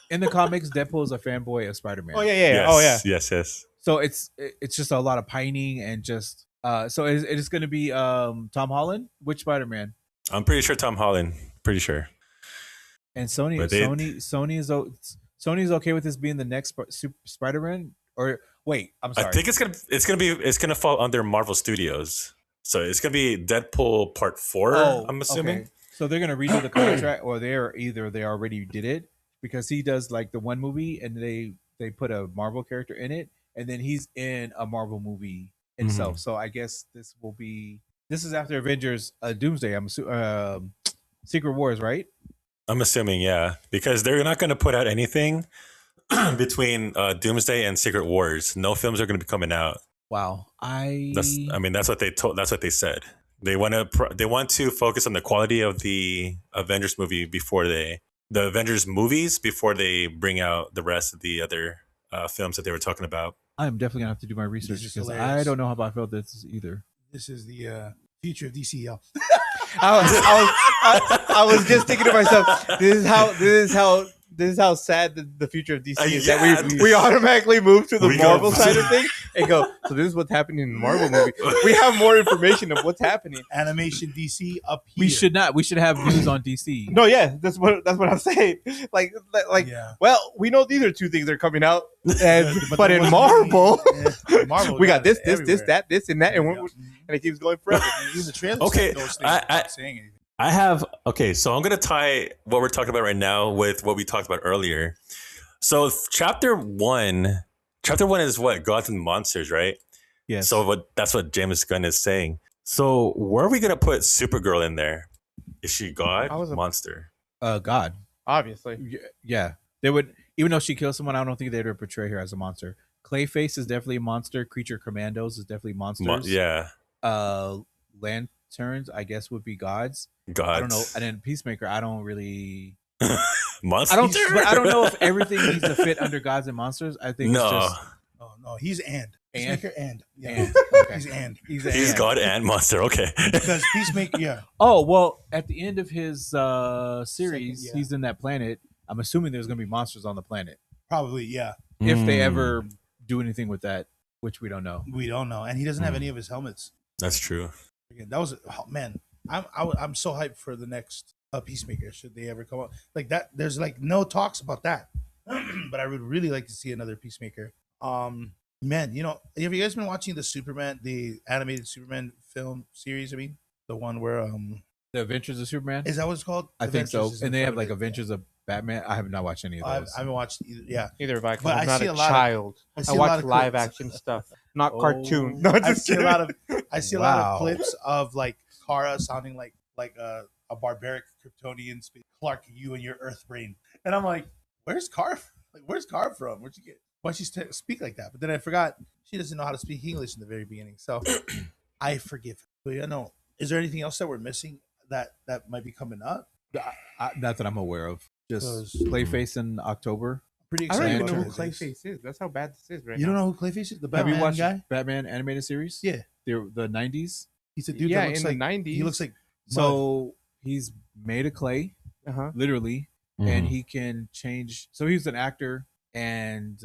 in the comics, Deadpool is a fanboy of Spider-Man. Oh yeah. Yes, Oh yeah. yes. So it's just a lot of pining and just so it is going to be Tom Holland, which Spider-Man? I'm pretty sure Tom Holland. Pretty sure. And Sony But they- Sony's okay with this being the next Spider-Man? Or wait, I'm sorry. I think it's gonna fall under Marvel Studios. So it's gonna be Deadpool Part 4. I'm assuming. Okay. So they're gonna redo the contract, or they already did it because he does like the one movie, and they put a Marvel character in it, and then he's in a Marvel movie itself. So I guess this is after Avengers Doomsday. I'm assuming Secret Wars, right? I'm assuming, yeah, because they're not gonna put out anything between Doomsday and Secret Wars. No films are gonna be coming out. Wow, That's what they told. That's what they said. They want to focus on the quality of the Avengers movie the Avengers movies before they bring out the rest of the other films that they were talking about. I'm definitely gonna have to do my research is because hilarious. I don't know how I felt this either. This is the future of DC, y'all. I was just thinking to myself, this is how sad the future of DC is. Yeah. That we automatically move to the We go- Marvel side of things and go. So this is what's happening in the Marvel movie. We have more information of what's happening. Animation DC up here. We should not. We should have news on DC. No, yeah, that's what I'm saying. Like, Yeah. well, we know these are two things that are coming out, and, but there in wasn't Marvel, any- Marvel we got this, it everywhere. that, this, and that, and, Yeah. and it keeps going forever. Even the trailers Okay, said those things I- without saying anything. I have so I'm gonna tie what we're talking about right now with what we talked about earlier. So chapter one is what? Gods and Monsters, right? Yes. So that's what James Gunn is saying. So where are we gonna put Supergirl in there? Is she God? I was a- Monster? God. Obviously, Yeah. They would, even though she kills someone, I don't think they'd ever portray her as a monster. Clayface is definitely a monster. Creature Commandos is definitely monsters. Yeah. Lanterns, I guess, would be gods. God. I don't know. And then Peacemaker, I don't really. Monster. But I don't know if everything needs to fit under gods and monsters. I think No. it's just. No, he's Peacemaker and. Yeah. And, okay. He's and. He's God and monster. Okay. Because Peacemaker, yeah. Oh, well, at the end of his series, yeah. he's in that planet. I'm assuming there's going to be monsters on the planet. Probably, yeah. If they Mm, ever do anything with that, which we don't know. We don't know. And he doesn't have any of his helmets. That's true. Again, that was, oh, man. I'm so hyped for the next Peacemaker, should they ever come out. Like that, there's like no talks about that. But I would really like to see another Peacemaker. Man, you know, have you guys been watching the animated Superman film series? I mean, the one where The Adventures of Superman? is that what it's called? I think so. Adventures is And they part have of like it. Adventures of Batman. I have not watched any of I those. haven't watched either. Yeah, either of I. But I I'm not see a a lot of- child. I I see a lot watch of live clips. action stuff, not Oh. cartoon. No, I just see a kidding. lot of I see a lot Wow. of clips of like Kara sounding like a barbaric Kryptonian Clark, you and your Earth brain, and I'm like, where's Car? Like, where's Car from? Where'd you get? Why she speak like that? But then I forgot she doesn't know how to speak English in the very beginning, so I forgive her. But yeah, no. Is there anything else that we're missing that might be coming up? Not that I'm aware of. Just 'Cause- Clayface in October. Pretty I don't excited. even know who about things. Clayface is. That's how bad this is right You now. don't know who Clayface is? The Have Batman you watched guy? Batman animated series? Yeah, The 90s. he's a dude Yeah, that looks in like the 90s. he looks like mud. So he's made of clay, Uh-huh. literally, Mhm. and he can change. So he was an actor, and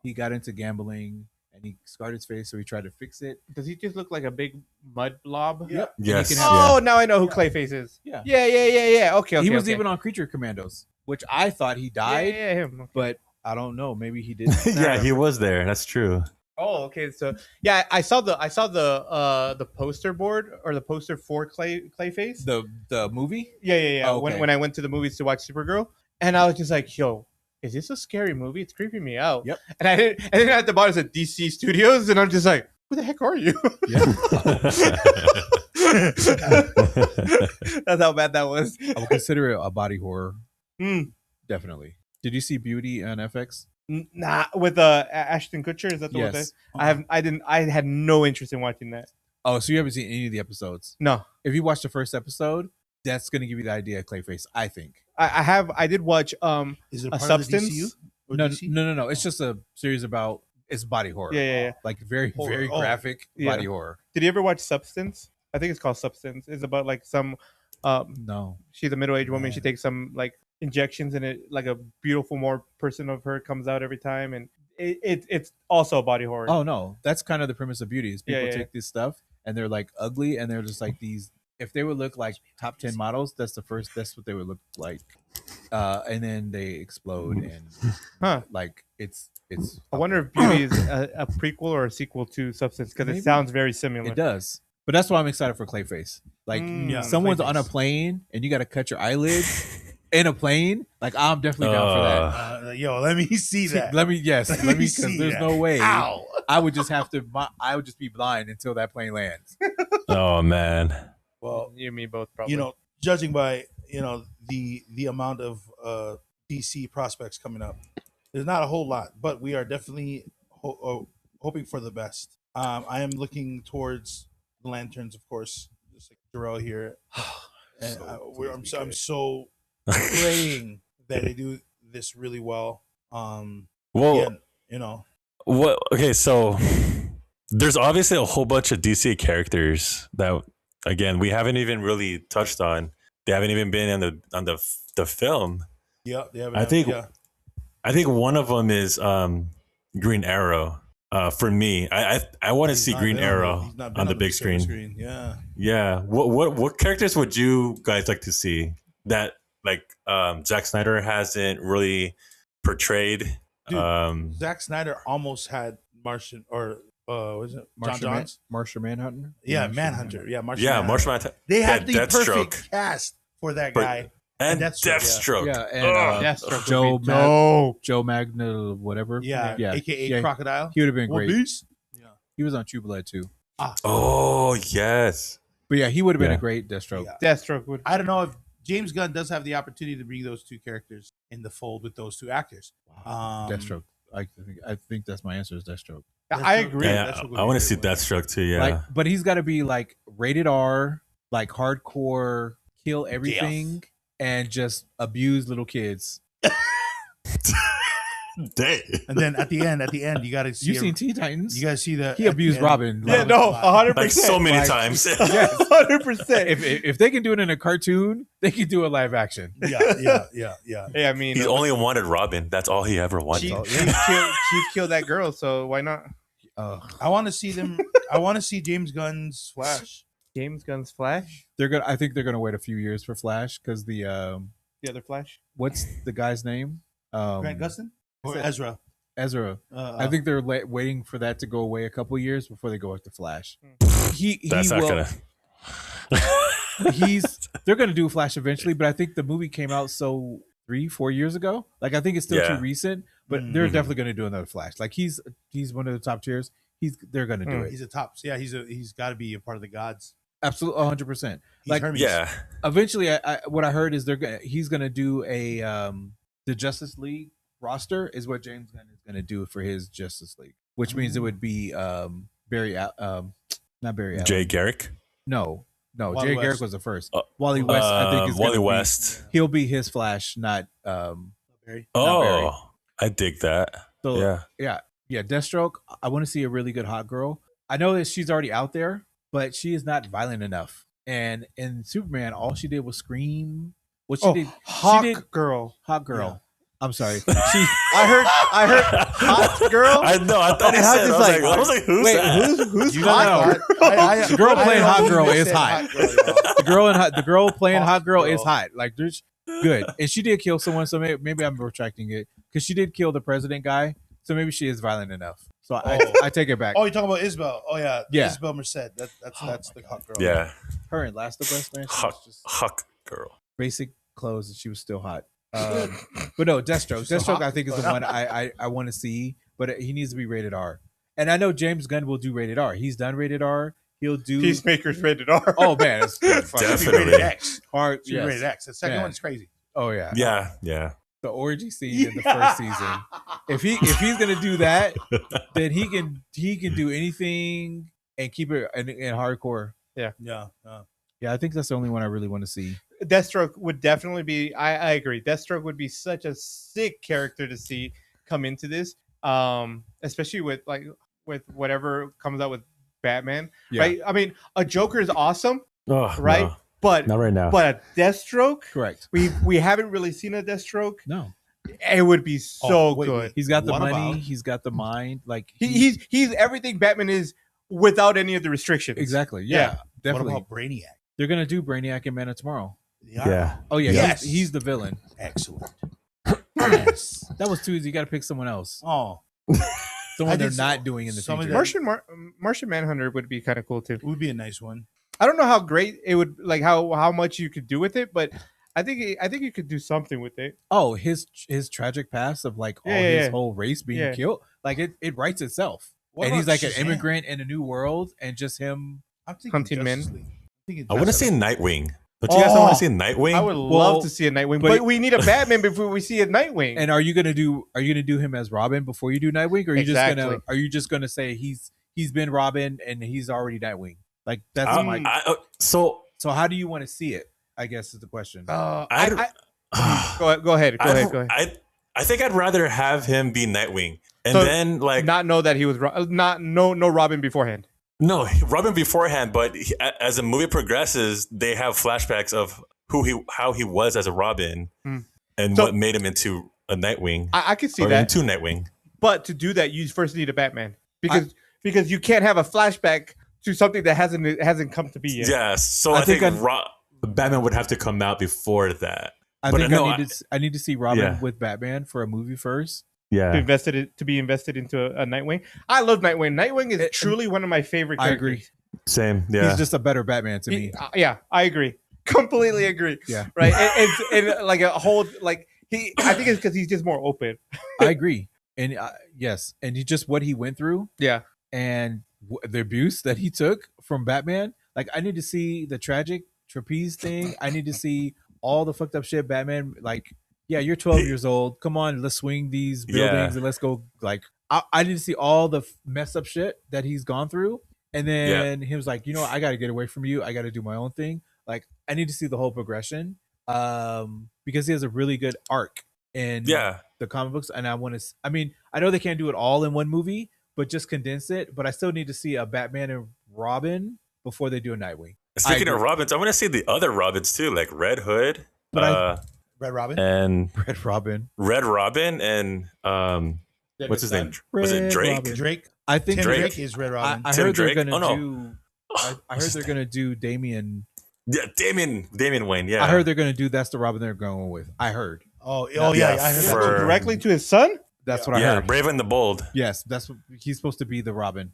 he got into gambling, and he scarred his face, so he tried to fix it. Does he just look like a big mud blob? Yeah. Yes. can Yeah. Oh, now I know who Clayface is. Yeah. Yeah. Okay. He was okay. even on Creature Commandos, which I thought he died, Yeah, him. but I don't know. Maybe he did. Yeah, he was there. That's true. Oh, okay. So yeah, I saw the poster board or the poster for Clayface. the movie. Yeah. Oh, okay. When I went to the movies to watch Supergirl, and I was just like, yo. Is this a scary movie? It's creeping me out. Yep. And then at the bottom it said DC Studios, and I'm just like, who the heck are you? Yeah, That's how bad that was. I would consider it a body horror. Mm. Definitely. Did you see Beauty on FX? Nah, with Ashton Kutcher. Is that the one? Yes. I had no interest in watching that. Oh, so you haven't seen any of the episodes? No, If you watch the first episode, that's going to give you the idea of Clayface, I think. I did watch Is it a part substance. of the DCU? Or No, DC? no. It's just a series about it's body horror. Yeah. Like very, Horror. very Oh. graphic Yeah. body horror. Did you ever watch Substance? I think it's called Substance. It's about like some No. she's a middle-aged woman. Man. She takes some like injections and it like a beautiful more person of her comes out every time, and it's also a body horror. Oh no, that's kind of the premise of Beauty. Is people Yeah. take this stuff and they're like ugly and they're just like these. If they would look like top 10 models, that's what they would look like. And then they explode and Huh. like it's. I wonder if Beauty is a prequel or a sequel to Substance because Maybe. it sounds very similar. It does, but that's why I'm excited for Clayface. Like Yeah, someone's on a Clayface. plane and you got to cut your eyelids in a plane. Like I'm definitely down for that. Yo, let me see that. Let me Let because me see there's that. no way Ow. I would just have to. I would just be blind until that plane lands. Oh man. Well, You and me both, probably. judging by the amount of DC prospects coming up, there's not a whole lot, but we are definitely hoping for the best. I am looking towards the Lanterns, of course, just like Jarrell here, and I'm so praying that they do this really well. Well, Yeah, what? Okay, so there's obviously a whole bunch of DC characters that, again, we haven't even really touched on. They haven't even been on the film. yeah, they have. I think- yeah. I think one of them is Green Arrow. For me, I want to He's see not Green been Arrow he's not been on the big silver screen. Yeah. Yeah. What characters would you guys like to see that like Zack Snyder hasn't really portrayed? Dude, Zack Snyder almost had Martian or was it John Johns? Martian Manhunter. Yeah, Manhunter. Yeah, Martian. Yeah, Manhunter. Martial Manhunter. They had Yeah, the Deathstroke. perfect cast for that For- guy. and Deathstroke, Deathstroke. Yeah, and Ugh. Deathstroke Joe would be dope. Joe Magna, whatever. Yeah, yeah, aka yeah. Crocodile. He would have been One great. Piece? Yeah. He was on True Blood too. Oh yes. But yeah, he would have been Yeah. a great Deathstroke. Yeah. Deathstroke would. I don't know if James Gunn does have the opportunity to bring those two characters in the fold with those two actors. Deathstroke. I think that's my answer is Deathstroke. I Deathstroke- agree. Yeah, Deathstroke would I be want a to see great one. Deathstroke too. Yeah. Like, but he's got to be like rated R, like hardcore, kill everything, and just abuse little kids. Dang. And then at the end, you got to see. You seen Teen Titans? You got to see the. He abused Robin. Yeah, Like, no, 100%. Like so many Like- times. 100%. If they can do it in a cartoon, they can do it live action. Yeah. Hey, I mean, He's only wanted Robin. That's all he ever wanted. she killed that girl, so why not? I want to see them. I want to see James Gunn's Flash. James Gunn's Flash, I think they're gonna wait a few years for Flash because the the other Flash. what's the guy's name? Grant Gustin or Ezra. Ezra. I think they're waiting for that to go away a couple years before they go with the Flash. He That's not will. gonna. They're gonna do Flash eventually, but I think the movie came out 3-4 years ago. Like I think it's still Yeah. too recent, but they're Mhm. definitely gonna do another Flash. Like he's one of the top tiers. They're gonna do it. he's a top. Yeah, he's got to be a part of the gods. Absolutely, 100%. He's Like, Hermes. Yeah. eventually, what I heard is he's gonna do a the Justice League roster is what James Gunn is gonna do for his Justice League, which means it would be not Barry Allen. Jay Garrick. No, Wally Jay West. Garrick was the first. Wally West, I think, is Wally gonna West. He'll be his Flash, not Barry. Not Barry. Oh, I dig that. So Yeah. yeah. Deathstroke. I want to see a really good hot girl. I know that she's already out there, but she is not violent enough. And in Superman, all she did was scream. What she did, Hawk she did Girl. hot girl. Yeah. I'm sorry. I heard hot girl. I know. I thought he And I was said. just I was like, who's wait, that? Who's You hot? don't know. The girl playing hot girl is hot. Girl, the girl playing hot girl is girl. hot. Like, there's good, and she did kill someone. So maybe I'm retracting it because she did kill the president guy. So maybe she is violent enough. So I take it back. Oh, you're talking about Isabel. Oh yeah, Yeah. Isabel Merced. That's the hot girl. Yeah. Her in Last of Us, man, she was just Huck girl. basic clothes, and she was still hot. But no, Deathstroke. She's still Deathstroke, hot. I think, is the one I want to see, but he needs to be rated R. And I know James Gunn will do rated R. He's done rated R. He'll do Peacemaker's rated R. Oh man, it's Definitely. Rated X. hard. She Yes. rated X. The second Yeah. one's crazy. Oh yeah, Yeah. the orgy scene in the first season. If he's gonna do that, then he can do anything and keep it in hardcore. Yeah. Yeah, I think that's the only one I really want to see. Deathstroke would definitely be. I agree. Deathstroke would be such a sick character to see come into this, especially with whatever comes out with Batman. Yeah. Right? I mean, a Joker is awesome, Oh, right? no. But Not right now. but a Deathstroke, Correct. we haven't really seen a Deathstroke. No, It would be so Oh, wait, good. wait. he's got the What money. about- He's got the mind. Like He's everything Batman is without any of the restrictions. exactly. Yeah, definitely. What about Brainiac? They're gonna do Brainiac and Man of Tomorrow. Yeah. Oh yeah, Yes. he's the villain. Excellent. Yes. That was too easy. You got to pick someone else. Oh, Someone I they're did not doing in the some of future. them- Martian Manhunter would be kind of cool too. it would be a nice one. I don't know how great it would, like how much you could do with it, but I think you could do something with it. Oh, his tragic past of like all Yeah, his yeah. whole race being Yeah. killed. Like it writes itself. What And he's about like an Shazam? immigrant in a new world, and just him. I'm thinking Hunting men. Justice League. I'm thinking I want to Justice see League. Nightwing. Don't you guys Oh. want to see Nightwing? I would Well, love to see a Nightwing, but- but we need a Batman before we see a Nightwing. And are you gonna do him as Robin before you do Nightwing, or are you just gonna say he's been Robin and he's already Nightwing? Like that's my. So So how do you want to see it? I guess is the question. I Go ahead. I think I'd rather have him be Nightwing, and So, then like Not know that he was no Robin beforehand. no Robin beforehand, but as the movie progresses, they have flashbacks of how he was as a Robin, and So- what made him into a Nightwing. I could see or that, into Nightwing. but to do that, you first need a Batman because you can't have a flashback to something that hasn't come to be yet. Yes, so I I think think Batman would have to come out before that. I but think no, I need to see Robin Yeah. with Batman for a movie first. Yeah, To be invested into a Nightwing. I love Nightwing. Nightwing is truly one of my favorite I characters. agree. same. Yeah, He's just a better Batman to me. Yeah, I agree. Completely agree. Yeah. Right. And like a whole like I think it's because he's just more open. I agree. And yes, and he just what he went through Yeah. and the abuse that he took from Batman. Like I need to see the tragic trapeze thing. I need to see all the fucked up shit Batman. Like, yeah, you're 12 years old. Come on, let's swing these buildings and let's go. Like, I need to see all the messed up shit that he's gone through. And then he was like, you know what? I got to get away from you. I got to do my own thing. Like, I need to see the whole progression because he has a really good arc in the comic books. And I want to, I mean, I know they can't do it all in one movie, but just condense it. But I still need to see a Batman and Robin before they do a Nightwing. Speaking of Robins, I want to see the other Robins too, like Red Hood, Red Robin. and Red Robin. and what's his name? Was Red it Drake? Robin. Drake. I think Tim Drake. Drake is Red Robin. I Tim heard Drake? they're gonna Oh, no. do. I heard they're gonna do Damian. Yeah, Damian Wayne. Yeah, I heard they're gonna do. That's the Robin they're going with. I heard. oh Yeah, yeah, I heard for- that. Directly to his son? That's what I yeah, heard. Brave and the Bold. Yes, that's what he's supposed to be, the Robin.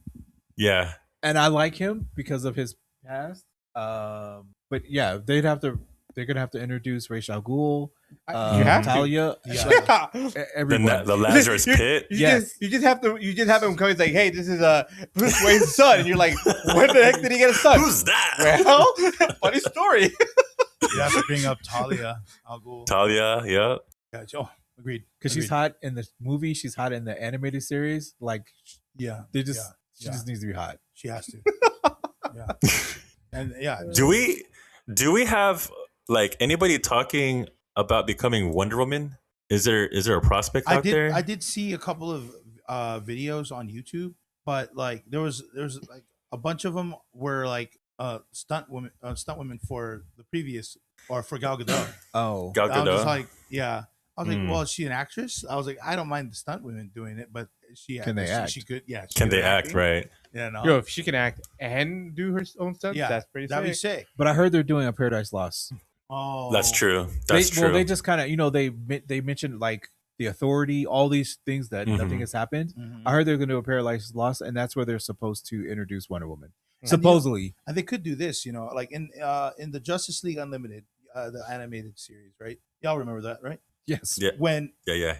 Yeah, And I like him because of his past. But yeah, they'd have to. They're gonna have to introduce Ra's al Ghul, You have to. Talia, Yeah. like, The, everyone. the Lazarus Pit. Yes. You just have him come. He's like, hey, this is Bruce Wayne's son, and you're like, when the heck did he get a son? Who's that? Well, funny story. You have to bring up Talia al Ghul. Talia, yeah. Yeah, oh, agreed. Because she's Agreed. hot in the movie, she's hot in the animated series. Like Yeah, they just, she yeah. just needs to be hot. she has to. Yeah, and yeah, Do we have like anybody talking about becoming Wonder Woman? Is there a prospect out there? I did see a couple of videos on YouTube, but like there was like a bunch of them were like stunt women for the previous or for Gal Gadot. Oh, Gal I was just Gadot. like, yeah. I was like, Hmm. well, is she an actress? I was like, I don't mind the stunt women doing it, but Can they act? She could, yeah. she Can good they at act acting. right? Yeah, no. Yo, if she can act and do her own stunts, Yeah, that's pretty that'd be sick. sick. but I heard they're doing a Paradise Lost. Oh, That's true. That's true. Well, they just kind of, they mentioned like the Authority, all these things that Mhm. nothing has happened. Mhm. I heard they're going to do a Paradise Lost, and that's where they're supposed to introduce Wonder Woman. And Supposedly, And they could do this, like in the Justice League Unlimited, the animated series, right? Y'all remember that, right? yes. Yeah. When yeah.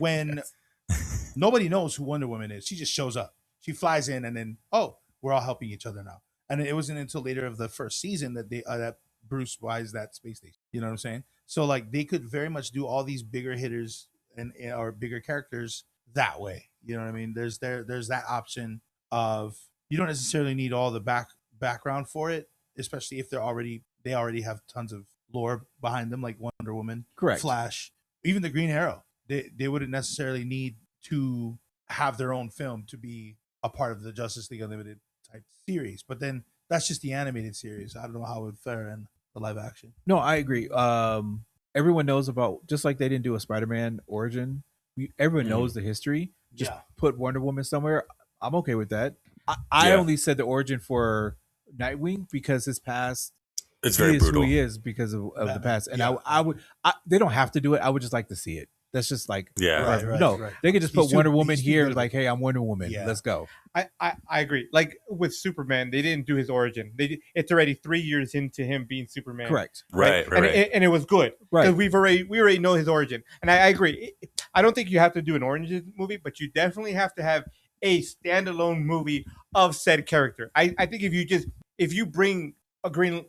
nobody knows who Wonder Woman is, she just shows up. She flies in, and then we're all helping each other now. And it wasn't until later of the first season that that Bruce buys that space station. You know what I'm saying? So like they could very much do all these bigger hitters and or bigger characters that way. You know what I mean? There's that option of you don't necessarily need all the background for it, especially if they already have tons of lore behind them, like Wonder Woman, Correct. Flash, even the Green Arrow. They wouldn't necessarily need to have their own film to be a part of the Justice League Unlimited type series. But then that's just the animated series. I don't know how it would fare in the live action. No, I agree. Everyone knows about, just like they didn't do a Spider-Man origin. Everyone knows the history. Just Yeah. put Wonder Woman somewhere. I'm okay with that. I Yeah. only said the origin for Nightwing because his past It's he very is brutal. who he is because of the Batman. past. And Yeah. I would they don't have to do it. I would just like to see it. That's just like Yeah. Right, no. right. They could just He's put too- Wonder Woman he's too here, good. like, hey, I'm Wonder Woman. Yeah. Let's go. I agree. Like with Superman, they didn't do his origin. It's already 3 years into him being Superman. Correct. Right. And it was good. Right. 'Cause we already know his origin. And I agree. I don't think you have to do an origin movie, but you definitely have to have a standalone movie of said character. I think if you bring a Green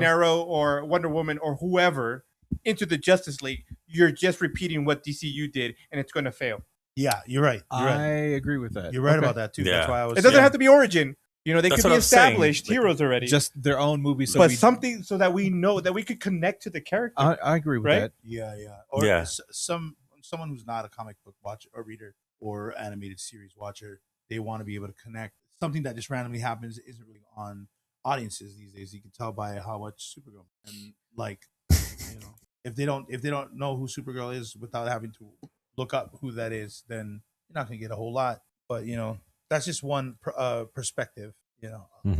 Arrow or Wonder Woman or whoever into the Justice League, you're just repeating what DCU did, and it's going to fail. Yeah, you're right. You're I right. agree with that. You're right Okay. about that too. Yeah. That's why I was. It doesn't yeah. have to be origin. They That's could what be I'm saying. established Like- heroes already. Just their own movie. So but we, something so that we know that we could connect to the character. I agree with Right? that. Yeah, yeah. Or Yeah. someone who's not a comic book watcher or reader or animated series watcher, they want to be able to connect. Something that just randomly happens isn't really on audiences these days. You can tell by how much Supergirl and like, if they don't know who Supergirl is without having to look up who that is, then you're not gonna get a whole lot. But that's just one perspective, Mhm.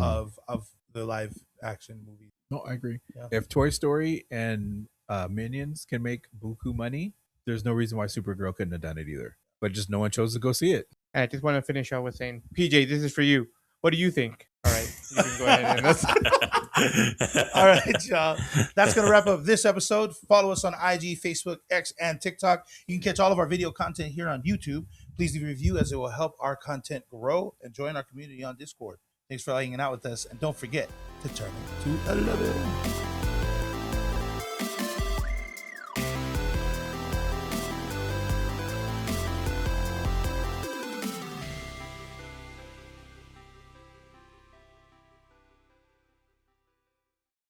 of the live action movie. No, I agree. Yeah. If Toy Story and Minions can make buku money, there's no reason why Supergirl couldn't have done it either. But just no one chose to go see it. And I just want to finish out with saying, PJ, this is for you. What do you think? All right, you can go ahead and that's All right, y'all. That's going to wrap up this episode. Follow us on IG, Facebook, X, and TikTok. You can catch all of our video content here on YouTube. Please leave a review as it will help our content grow, and join our community on Discord. Thanks for hanging out with us, and don't forget to turn it to 11.